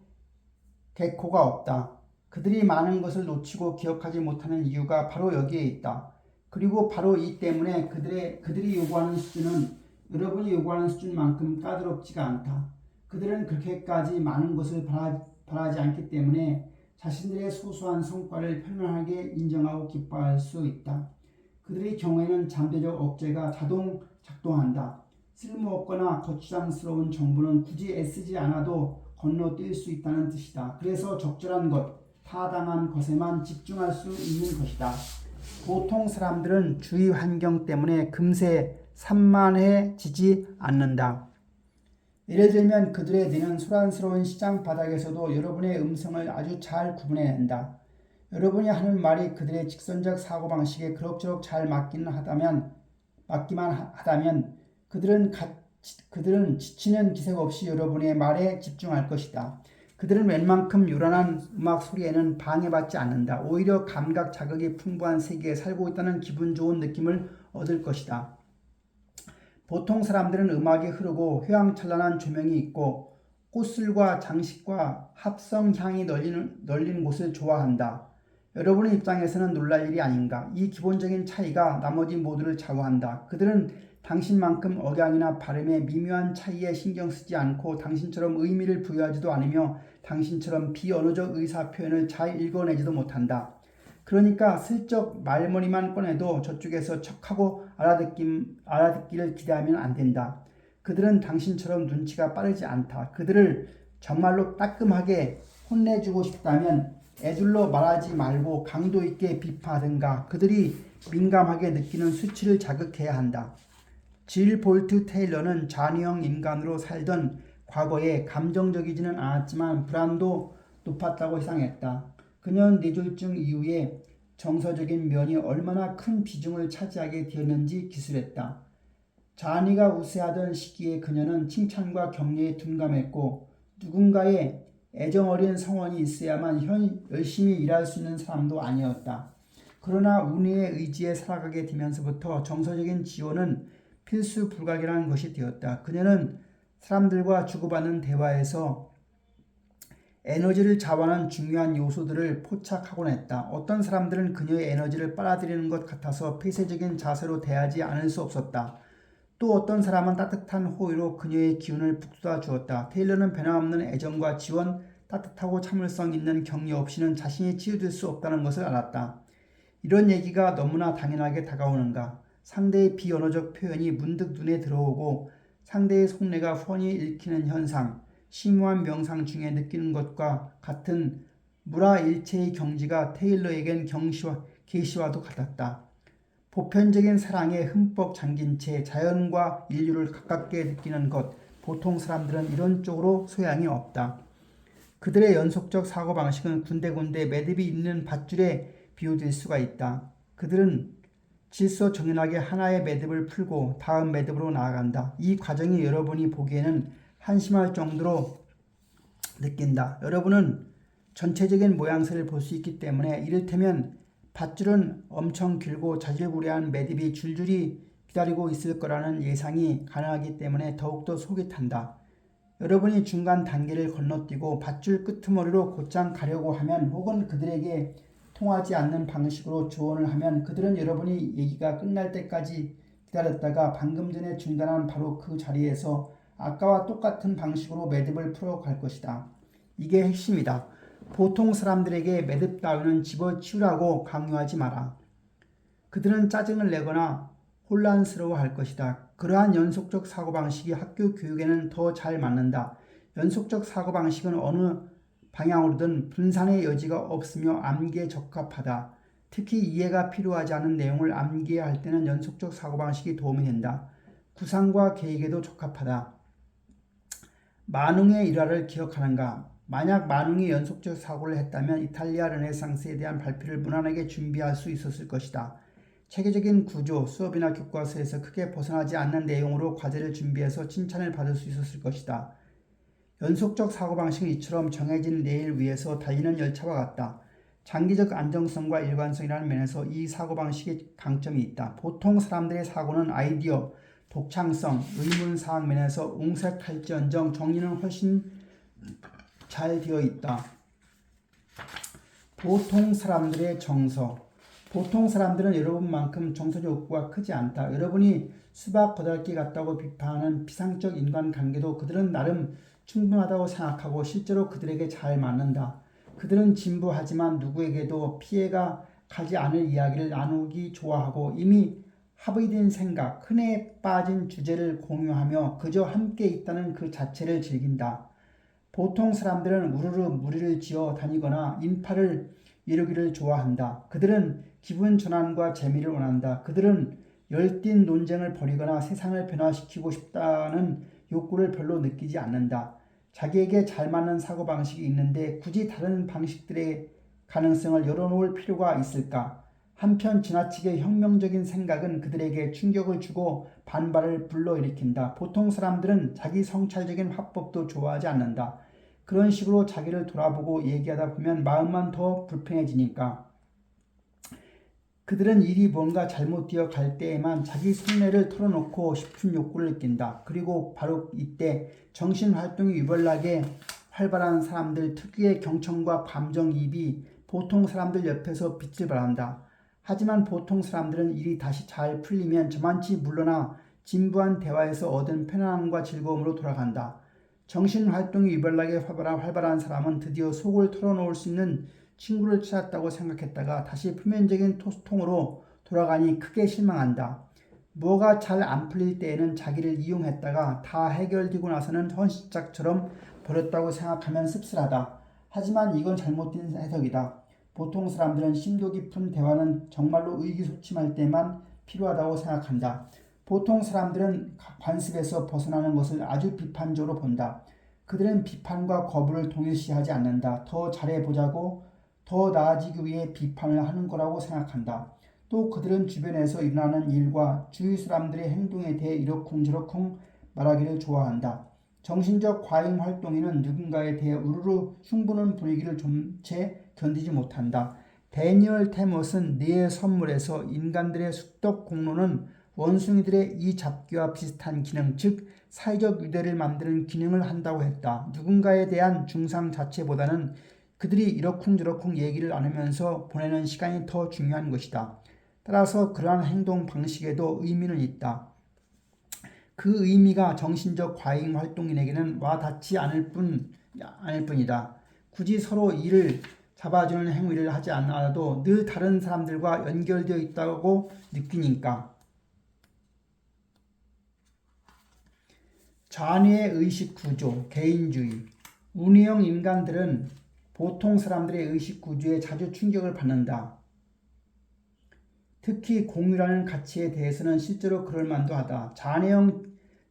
Speaker 1: 개코가 없다. 그들이 많은 것을 놓치고 기억하지 못하는 이유가 바로 여기에 있다. 그리고 바로 이 때문에 그들이 요구하는 수준은 여러분이 요구하는 수준만큼 까다롭지가 않다. 그들은 그렇게까지 많은 것을 바라지 않기 때문에 자신들의 소소한 성과를 편안하게 인정하고 기뻐할 수 있다. 그들의 경우에는 잠재적 억제가 자동 작동한다. 쓸모없거나 거추장스러운 정보는 굳이 애쓰지 않아도 건너뛸 수 있다는 뜻이다. 그래서 적절한 것, 타당한 것에만 집중할 수 있는 것이다. 보통 사람들은 주위 환경 때문에 금세 산만해지지 않는다. 예를 들면 그들의 뇌는 소란스러운 시장 바닥에서도 여러분의 음성을 아주 잘 구분해낸다. 여러분이 하는 말이 그들의 직선적 사고방식에 그럭저럭 잘 맞기만 하다면 그들은 지치는 기색 없이 여러분의 말에 집중할 것이다. 그들은 웬만큼 요란한 음악 소리에는 방해받지 않는다. 오히려 감각 자극이 풍부한 세계에 살고 있다는 기분 좋은 느낌을 얻을 것이다. 보통 사람들은 음악이 흐르고 휘황찬란한 조명이 있고 꽃술과 장식과 합성향이 널리는 곳을 좋아한다. 여러분의 입장에서는 놀랄 일이 아닌가. 이 기본적인 차이가 나머지 모두를 좌우한다. 그들은 당신만큼 억양이나 발음의 미묘한 차이에 신경 쓰지 않고 당신처럼 의미를 부여하지도 않으며 당신처럼 비언어적 의사표현을 잘 읽어내지도 못한다. 그러니까 슬쩍 말머리만 꺼내도 저쪽에서 척하고 알아듣기를 기대하면 안 된다. 그들은 당신처럼 눈치가 빠르지 않다. 그들을 정말로 따끔하게 혼내주고 싶다면 애둘러 말하지 말고 강도 있게 비판하든가 그들이 민감하게 느끼는 수치를 자극해야 한다. 질 볼트 테일러는 잔해형 인간으로 살던 과거에 감정적이지는 않았지만 불안도 높았다고 예상했다. 그녀는 뇌졸중 이후에 정서적인 면이 얼마나 큰 비중을 차지하게 되었는지 기술했다. 자니가 우세하던 시기에 그녀는 칭찬과 격려에 둔감했고 누군가의 애정어린 성원이 있어야만 열심히 일할 수 있는 사람도 아니었다. 그러나 운의의 의지에 살아가게 되면서부터 정서적인 지원은 필수 불가결한 것이 되었다. 그녀는 사람들과 주고받는 대화에서 에너지를 자원하는 중요한 요소들을 포착하곤 했다. 어떤 사람들은 그녀의 에너지를 빨아들이는 것 같아서 폐쇄적인 자세로 대하지 않을 수 없었다. 또 어떤 사람은 따뜻한 호의로 그녀의 기운을 북돋아 주었다. 테일러는 변함없는 애정과 지원, 따뜻하고 참을성 있는 격려 없이는 자신이 치유될 수 없다는 것을 알았다. 이런 얘기가 너무나 당연하게 다가오는가? 상대의 비언어적 표현이 문득 눈에 들어오고 상대의 속내가 훤히 읽히는 현상, 심오한 명상 중에 느끼는 것과 같은 무라일체의 경지가 테일러에겐 계시와도 같았다. 보편적인 사랑에 흠뻑 잠긴 채 자연과 인류를 가깝게 느끼는 것, 보통 사람들은 이런 쪽으로 소양이 없다. 그들의 연속적 사고방식은 군데군데 매듭이 있는 밧줄에 비유될 수가 있다. 그들은 질서정연하게 하나의 매듭을 풀고 다음 매듭으로 나아간다. 이 과정이 여러분이 보기에는 한심할 정도로 느낀다. 여러분은 전체적인 모양새를 볼 수 있기 때문에 이를테면 밧줄은 엄청 길고 자질구레한 매듭이 줄줄이 기다리고 있을 거라는 예상이 가능하기 때문에 더욱더 속이 탄다. 여러분이 중간 단계를 건너뛰고 밧줄 끄트머리로 곧장 가려고 하면 혹은 그들에게 통하지 않는 방식으로 조언을 하면 그들은 여러분이 얘기가 끝날 때까지 기다렸다가 방금 전에 중단한 바로 그 자리에서 아까와 똑같은 방식으로 매듭을 풀어갈 것이다. 이게 핵심이다. 보통 사람들에게 매듭 따위는 집어치우라고 강요하지 마라. 그들은 짜증을 내거나 혼란스러워할 것이다. 그러한 연속적 사고방식이 학교 교육에는 더 잘 맞는다. 연속적 사고방식은 어느 방향으로든 분산의 여지가 없으며 암기에 적합하다. 특히 이해가 필요하지 않은 내용을 암기해야 할 때는 연속적 사고방식이 도움이 된다. 구상과 계획에도 적합하다. 만웅의 일화를 기억하는가? 만약 만웅이 연속적 사고를 했다면 이탈리아 르네상스에 대한 발표를 무난하게 준비할 수 있었을 것이다. 체계적인 구조, 수업이나 교과서에서 크게 벗어나지 않는 내용으로 과제를 준비해서 칭찬을 받을 수 있었을 것이다. 연속적 사고방식은 이처럼 정해진 레일 위에서 달리는 열차와 같다. 장기적 안정성과 일관성이라는 면에서 이 사고방식의 강점이 있다. 보통 사람들의 사고는 아이디어, 독창성, 의문사항 면에서 옹색할지언정 정리는 훨씬 잘 되어 있다. 보통 사람들의 정서. 보통 사람들은 여러분만큼 정서 욕구가 크지 않다. 여러분이 수박 8개 같다고 비판하는 피상적 인간관계도 그들은 나름 충분하다고 생각하고 실제로 그들에게 잘 맞는다. 그들은 진부하지만 누구에게도 피해가 가지 않을 이야기를 나누기 좋아하고 이미 합의된 생각, 흔해 빠진 주제를 공유하며 그저 함께 있다는 그 자체를 즐긴다. 보통 사람들은 우르르 무리를 지어 다니거나 인파를 이루기를 좋아한다. 그들은 기분 전환과 재미를 원한다. 그들은 열띤 논쟁을 벌이거나 세상을 변화시키고 싶다는 욕구를 별로 느끼지 않는다. 자기에게 잘 맞는 사고방식이 있는데 굳이 다른 방식들의 가능성을 열어놓을 필요가 있을까? 한편 지나치게 혁명적인 생각은 그들에게 충격을 주고 반발을 불러일으킨다. 보통 사람들은 자기 성찰적인 화법도 좋아하지 않는다. 그런 식으로 자기를 돌아보고 얘기하다 보면 마음만 더 불편해지니까. 그들은 일이 뭔가 잘못되어 갈 때에만 자기 속내를 털어놓고 싶은 욕구를 느낀다. 그리고 바로 이때 정신활동이 유별나게 활발한 사람들 특유의 경청과 감정이입이 보통 사람들 옆에서 빛을 발한다. 하지만 보통 사람들은 일이 다시 잘 풀리면 저만치 물러나 진부한 대화에서 얻은 편안함과 즐거움으로 돌아간다. 정신활동이 유별나게 활발한 사람은 드디어 속을 털어놓을 수 있는 친구를 찾았다고 생각했다가 다시 표면적인 소통으로 돌아가니 크게 실망한다. 뭐가 잘 안 풀릴 때에는 자기를 이용했다가 다 해결되고 나서는 헌신짝처럼 버렸다고 생각하면 씁쓸하다. 하지만 이건 잘못된 해석이다. 보통 사람들은 심도 깊은 대화는 정말로 의기소침할 때만 필요하다고 생각한다. 보통 사람들은 관습에서 벗어나는 것을 아주 비판적으로 본다. 그들은 비판과 거부를 동일시하지 않는다. 더 잘해보자고 더 나아지기 위해 비판을 하는 거라고 생각한다. 또 그들은 주변에서 일어나는 일과 주위 사람들의 행동에 대해 이러쿵저러쿵 말하기를 좋아한다. 정신적 과잉 활동인은 누군가에 대해 우르르 흉보는 분위기를 좀채 견디지 못한다. 데니얼 테못은 네의 선물에서 인간들의 숙덕 공로는 원숭이들의 이 잡기와 비슷한 기능, 즉 사회적 유대를 만드는 기능을 한다고 했다. 누군가에 대한 중상 자체보다는 그들이 이러쿵저러쿵 얘기를 나누면서 보내는 시간이 더 중요한 것이다. 따라서 그러한 행동 방식에도 의미는 있다. 그 의미가 정신적 과잉 활동인에게는 와닿지 않을 뿐이다. 굳이 서로 이를 잡아주는 행위를 하지 않아도 늘 다른 사람들과 연결되어 있다고 느끼니까. 좌뇌의 의식 구조, 개인주의. 운이형 인간들은 보통 사람들의 의식 구조에 자주 충격을 받는다. 특히 공유라는 가치에 대해서는 실제로 그럴 만도 하다.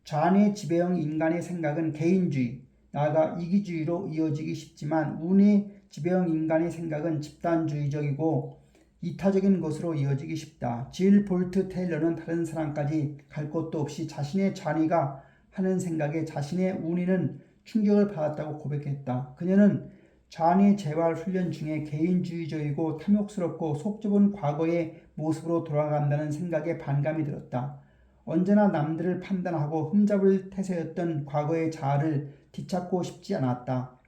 Speaker 1: 좌뇌 지배형 인간의 생각은 개인주의, 나아가 이기주의로 이어지기 쉽지만 운의 지배형 인간의 생각은 집단주의적이고 이타적인 것으로 이어지기 쉽다. 질 볼트 테일러는 다른 사람까지 갈 곳도 없이 자신의 좌뇌가 하는 생각에 자신의 운이는 충격을 받았다고 고백했다. 그녀는 좌뇌 재활 훈련 중에 개인주의적이고 탐욕스럽고 속 좁은 과거의 모습으로 돌아간다는 생각에 반감이 들었다. 언제나 남들을 판단하고 흠잡을 태세였던 과거의 자아를 뒤찾고 싶지 않았다.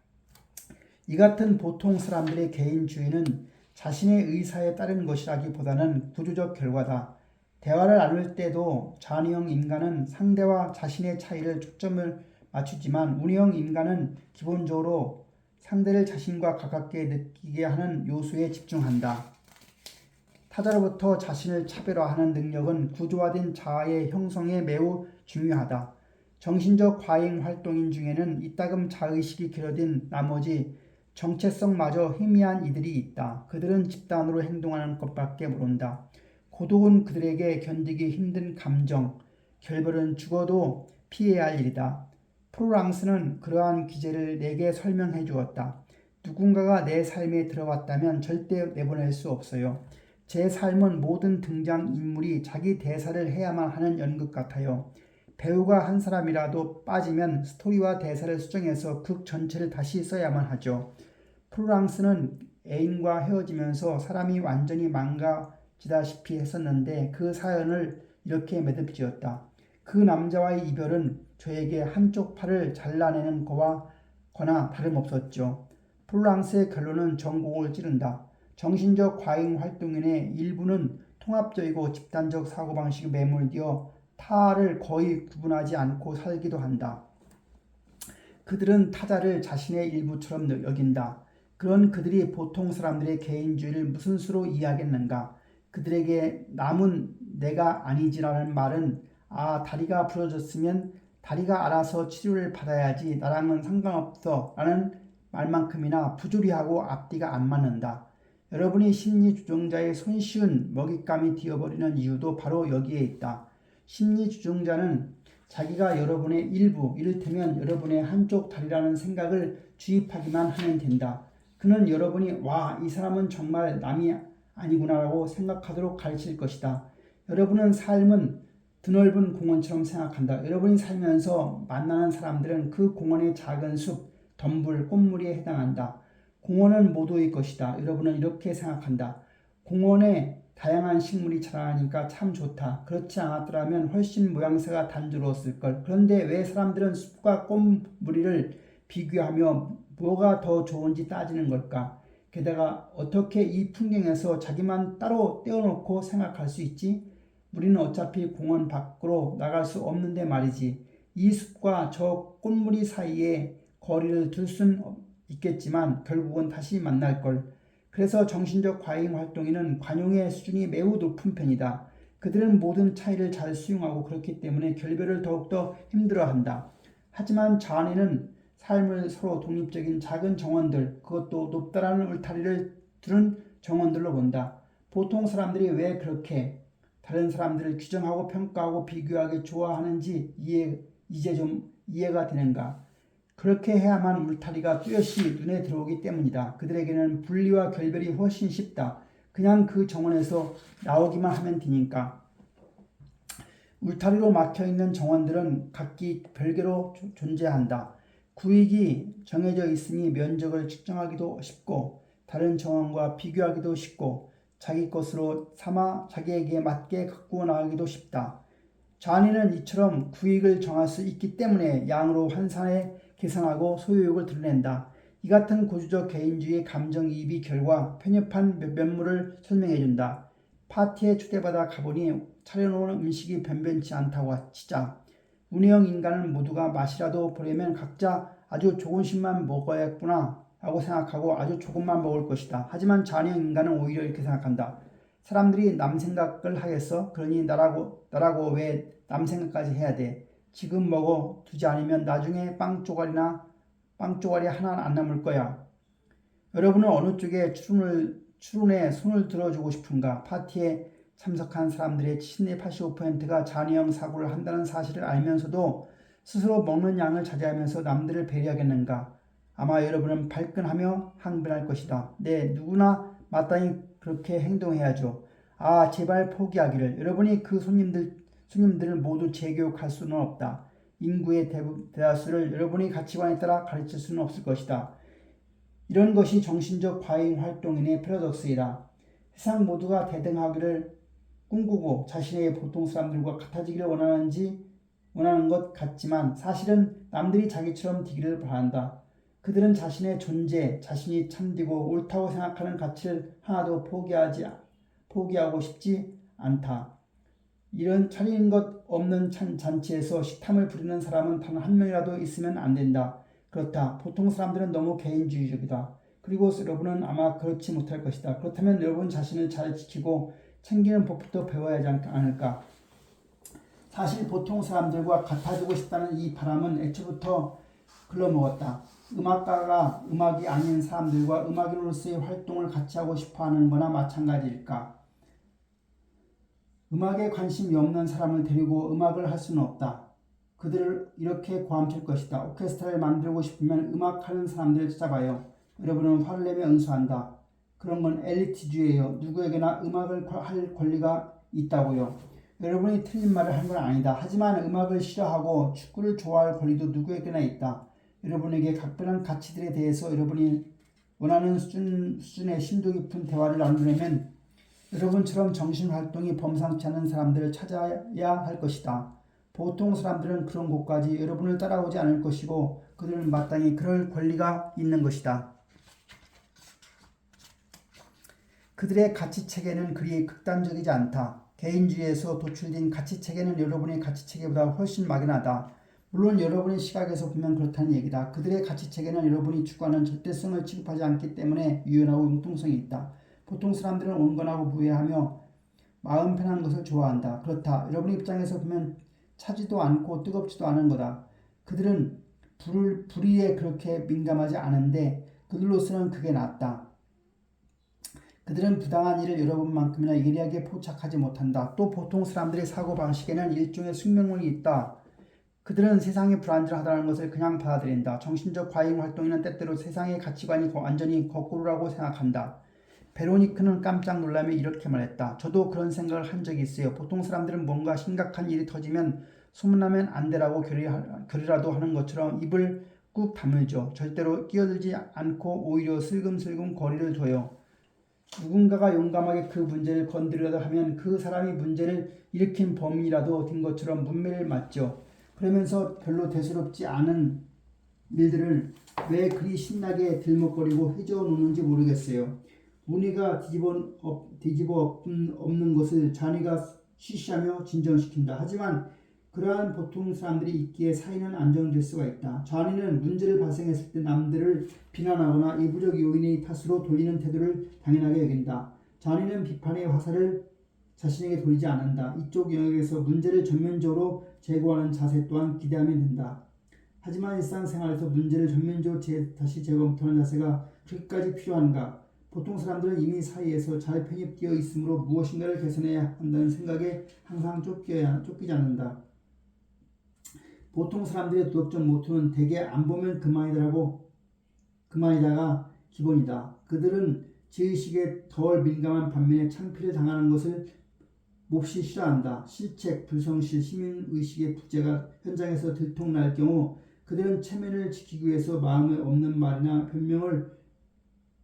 Speaker 1: 이 같은 보통 사람들의 개인주의는 자신의 의사에 따른 것이라기보다는 구조적 결과다. 대화를 나눌 때도 좌뇌형 인간은 상대와 자신의 차이를 초점을 맞추지만 운형 인간은 기본적으로 상대를 자신과 가깝게 느끼게 하는 요소에 집중한다. 타자로부터 자신을 차별화하는 능력은 구조화된 자아의 형성에 매우 중요하다. 정신적 과잉 활동인 중에는 이따금 자의식이 길어진 나머지 정체성마저 희미한 이들이 있다. 그들은 집단으로 행동하는 것밖에 모른다. 고독은 그들에게 견디기 힘든 감정, 결별은 죽어도 피해야 할 일이다. 프로랑스는 그러한 기제를 내게 설명해 주었다. 누군가가 내 삶에 들어왔다면 절대 내보낼 수 없어요. 제 삶은 모든 등장인물이 자기 대사를 해야만 하는 연극 같아요. 배우가 한 사람이라도 빠지면 스토리와 대사를 수정해서 극 전체를 다시 써야만 하죠. 프로랑스는 애인과 헤어지면서 사람이 완전히 망가지다시피 했었는데 그 사연을 이렇게 매듭지었다. 그 남자와의 이별은 저에게 한쪽 팔을 잘라내는 거나 다름없었죠. 프로랑스의 결론은 전곡을 찌른다. 정신적 과잉 활동인의 일부는 통합적이고 집단적 사고방식에 매몰되어 타를 거의 구분하지 않고 살기도 한다. 그들은 타자를 자신의 일부처럼 여긴다. 그런 그들이 보통 사람들의 개인주의를 무슨 수로 이해하겠는가? 그들에게 남은 내가 아니지라는 말은 다리가 부러졌으면 다리가 알아서 치료를 받아야지 나랑은 상관없어 라는 말만큼이나 부조리하고 앞뒤가 안 맞는다. 여러분이 심리주정자의 손쉬운 먹잇감이 되어버리는 이유도 바로 여기에 있다. 심리주정자는 자기가 여러분의 일부, 이를테면 여러분의 한쪽 다리라는 생각을 주입하기만 하면 된다. 그는 여러분이 이 사람은 정말 남이 아니구나라고 생각하도록 가르칠 것이다. 여러분은 삶은 드넓은 공원처럼 생각한다. 여러분이 살면서 만나는 사람들은 그 공원의 작은 숲, 덤불, 꽃무리에 해당한다. 공원은 모두의 것이다. 여러분은 이렇게 생각한다. 공원에 다양한 식물이 자라나니까 참 좋다. 그렇지 않았더라면 훨씬 모양새가 단조로웠을걸. 그런데 왜 사람들은 숲과 꽃무리를 비교하며 뭐가 더 좋은지 따지는 걸까? 게다가 어떻게 이 풍경에서 자기만 따로 떼어놓고 생각할 수 있지? 우리는 어차피 공원 밖으로 나갈 수 없는데 말이지. 이 숲과 저 꽃무리 사이에 거리를 둘 순 있겠지만 결국은 다시 만날걸. 그래서 정신적 과잉 활동인은 관용의 수준이 매우 높은 편이다. 그들은 모든 차이를 잘 수용하고 그렇기 때문에 결별을 더욱더 힘들어한다. 하지만 좌뇌는 삶을 서로 독립적인 작은 정원들, 그것도 높다라는 울타리를 두른 정원들로 본다. 보통 사람들이 왜 그렇게 다른 사람들을 규정하고 평가하고 비교하기 좋아하는지 이제 좀 이해가 되는가? 그렇게 해야만 울타리가 뚜렷이 눈에 들어오기 때문이다. 그들에게는 분리와 결별이 훨씬 쉽다. 그냥 그 정원에서 나오기만 하면 되니까. 울타리로 막혀있는 정원들은 각기 별개로 존재한다. 구역이 정해져 있으니 면적을 측정하기도 쉽고 다른 정원과 비교하기도 쉽고 자기 것으로 삼아 자기에게 맞게 갖고 나가기도 쉽다. 좌니는 이처럼 구역을 정할 수 있기 때문에 양으로 환산해 계산하고 소유욕을 드러낸다. 이 같은 고주적 개인주의 감정이입이 결과 편협한 면모를 설명해준다. 파티에 초대받아 가보니 차려놓은 음식이 변변치 않다고 치자. 운해형 인간은 모두가 맛이라도 보려면 각자 아주 조금씩만 먹어야겠구나 라고 생각하고 아주 조금만 먹을 것이다. 하지만 좌뇌형 인간은 오히려 이렇게 생각한다. 사람들이 남 생각을 하겠어? 그러니 나라고 왜 남 생각까지 해야 돼? 지금 먹어 두지 않으면 나중에 빵 쪼가리 하나 안 남을 거야. 여러분은 어느 쪽에 추론에 손을 들어주고 싶은가? 파티에 참석한 사람들의 70, 85%가 좌뇌형 사고를 한다는 사실을 알면서도 스스로 먹는 양을 자제하면서 남들을 배려하겠는가? 아마 여러분은 발끈하며 항변할 것이다. 네, 누구나 마땅히 그렇게 행동해야죠. 아, 제발 포기하기를. 여러분이 그 손님들을 모두 재교육할 수는 없다. 인구의 대다수를 여러분의 가치관에 따라 가르칠 수는 없을 것이다. 이런 것이 정신적 과잉 활동인의 패러독스이다. 세상 모두가 대등하기를 꿈꾸고 자신의 보통 사람들과 같아지기를 원하는 것 같지만 사실은 남들이 자기처럼 되기를 바란다. 그들은 자신의 존재, 자신이 참되고 옳다고 생각하는 가치를 하나도 포기하고 싶지 않다. 이런 차린 것 없는 잔치에서 식탐을 부리는 사람은 단 한 명이라도 있으면 안 된다. 그렇다. 보통 사람들은 너무 개인주의적이다. 그리고 여러분은 아마 그렇지 못할 것이다. 그렇다면 여러분 자신을 잘 지키고 챙기는 법부터 배워야 하지 않을까. 사실 보통 사람들과 같아지고 싶다는 이 바람은 애초부터 글러먹었다. 음악가가 음악이 아닌 사람들과 음악인으로서의 활동을 같이 하고 싶어하는 거나 마찬가지일까. 음악에 관심이 없는 사람을 데리고 음악을 할 수는 없다. 그들을 이렇게 고함칠 것이다. 오케스트라를 만들고 싶으면 음악하는 사람들을 찾아봐요. 여러분은 화를 내며 응수한다. 그런 건 엘리트주의예요. 누구에게나 음악을 할 권리가 있다고요. 여러분이 틀린 말을 한 건 아니다. 하지만 음악을 싫어하고 축구를 좋아할 권리도 누구에게나 있다. 여러분에게 각별한 가치들에 대해서 여러분이 원하는 수준의 심도 깊은 대화를 나누려면 여러분처럼 정신활동이 범상치 않은 사람들을 찾아야 할 것이다. 보통 사람들은 그런 곳까지 여러분을 따라오지 않을 것이고 그들은 마땅히 그럴 권리가 있는 것이다. 그들의 가치체계는 그리 극단적이지 않다. 개인주의에서 도출된 가치체계는 여러분의 가치체계보다 훨씬 막연하다. 물론 여러분의 시각에서 보면 그렇다는 얘기다. 그들의 가치체계는 여러분이 추구하는 절대성을 취급하지 않기 때문에 유연하고 융통성이 있다. 보통 사람들은 온건하고 무해하며 마음 편한 것을 좋아한다. 그렇다. 여러분의 입장에서 보면 차지도 않고 뜨겁지도 않은 거다. 그들은 불의에 그렇게 민감하지 않은데 그들로서는 그게 낫다. 그들은 부당한 일을 여러분만큼이나 예리하게 포착하지 못한다. 또 보통 사람들의 사고방식에는 일종의 숙명론이 있다. 그들은 세상이 불안전하다는 것을 그냥 받아들인다. 정신적 과잉 활동에는 때때로 세상의 가치관이 완전히 거꾸로라고 생각한다. 베로니크는 깜짝 놀라며 이렇게 말했다. 저도 그런 생각을 한 적이 있어요. 보통 사람들은 뭔가 심각한 일이 터지면 소문나면 안 되라고 결의라도 하는 것처럼 입을 꾹 다물죠. 절대로 끼어들지 않고 오히려 슬금슬금 거리를 둬요. 누군가가 용감하게 그 문제를 건드리려고 하면 그 사람이 문제를 일으킨 범인이라도 된 것처럼 문매를 맞죠. 그러면서 별로 대수롭지 않은 일들을 왜 그리 신나게 들먹거리고 휘저어 놓는지 모르겠어요. 문의가 뒤집어 엎는 것을 자네가 쉬쉬하며 진정시킨다. 하지만 그러한 보통 사람들이 있기에 사이는 안정될 수가 있다. 좌뇌는 문제를 발생했을 때 남들을 비난하거나 이부적 요인의 탓으로 돌리는 태도를 당연하게 여긴다. 좌뇌는 비판의 화살을 자신에게 돌리지 않는다. 이쪽 영역에서 문제를 전면적으로 제거하는 자세 또한 기대하면 된다. 하지만 일상생활에서 문제를 전면적으로 다시 제거 못하는 자세가 그렇게까지 필요한가? 보통 사람들은 이미 사이에서 잘 편입되어 있으므로 무엇인가를 개선해야 한다는 생각에 항상 쫓기지 않는다. 보통 사람들의 도덕적 모토는 대개 안 보면 그만이다가 기본이다. 그들은 지의식에 덜 민감한 반면에 창피를 당하는 것을 몹시 싫어한다. 실책, 불성실, 시민의식의 부재가 현장에서 들통날 경우 그들은 체면을 지키기 위해서 마음에 없는 말이나 변명을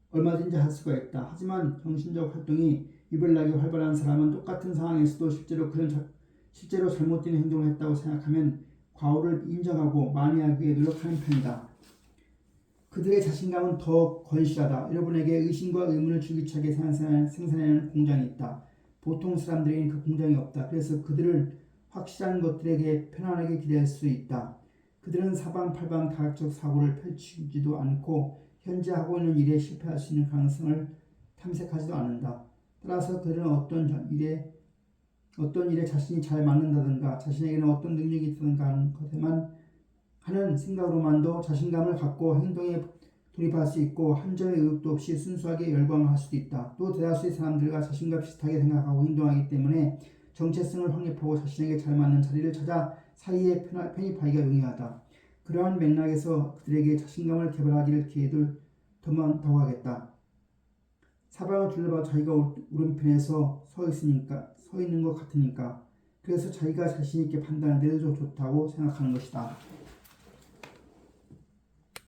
Speaker 1: 얼마든지 할 수가 있다. 하지만 정신적 활동이 유별나게 활발한 사람은 똑같은 상황에서도 실제로 잘못된 행동을 했다고 생각하면 과오를 인정하고 만회하기 위해 노력하는 편이다. 그들의 자신감은 더 건실하다. 여러분에게 의심과 의문을 줄기차게 생산하는 공장이 있다. 보통 사람들에게는 그 공장이 없다. 그래서 그들을 확실한 것들에게 편안하게 기대할 수 있다. 그들은 사방팔방 다각적 사고를 펼치지도 않고 현재 하고 있는 일에 실패할 수 있는 가능성을 탐색하지도 않는다. 따라서 그들은 어떤 일에 자신이 잘 맞는다든가 자신에게는 어떤 능력이 있다든가 하는 것에만 하는 생각으로만도 자신감을 갖고 행동에 돌입할 수 있고 한 점의 의혹도 없이 순수하게 열광할 수도 있다. 또 대다수의 사람들과 자신과 비슷하게 생각하고 행동하기 때문에 정체성을 확립하고 자신에게 잘 맞는 자리를 찾아 사이에 편입하기가 용이하다. 그러한 맥락에서 그들에게 자신감을 개발하기를 기회를 더 하겠다. 사방을 둘러봐 자기가 오른편에서 서 있는 것 같으니까. 그래서 자기가 자신 있게 판단을 내도 좋다고 생각하는 것이다.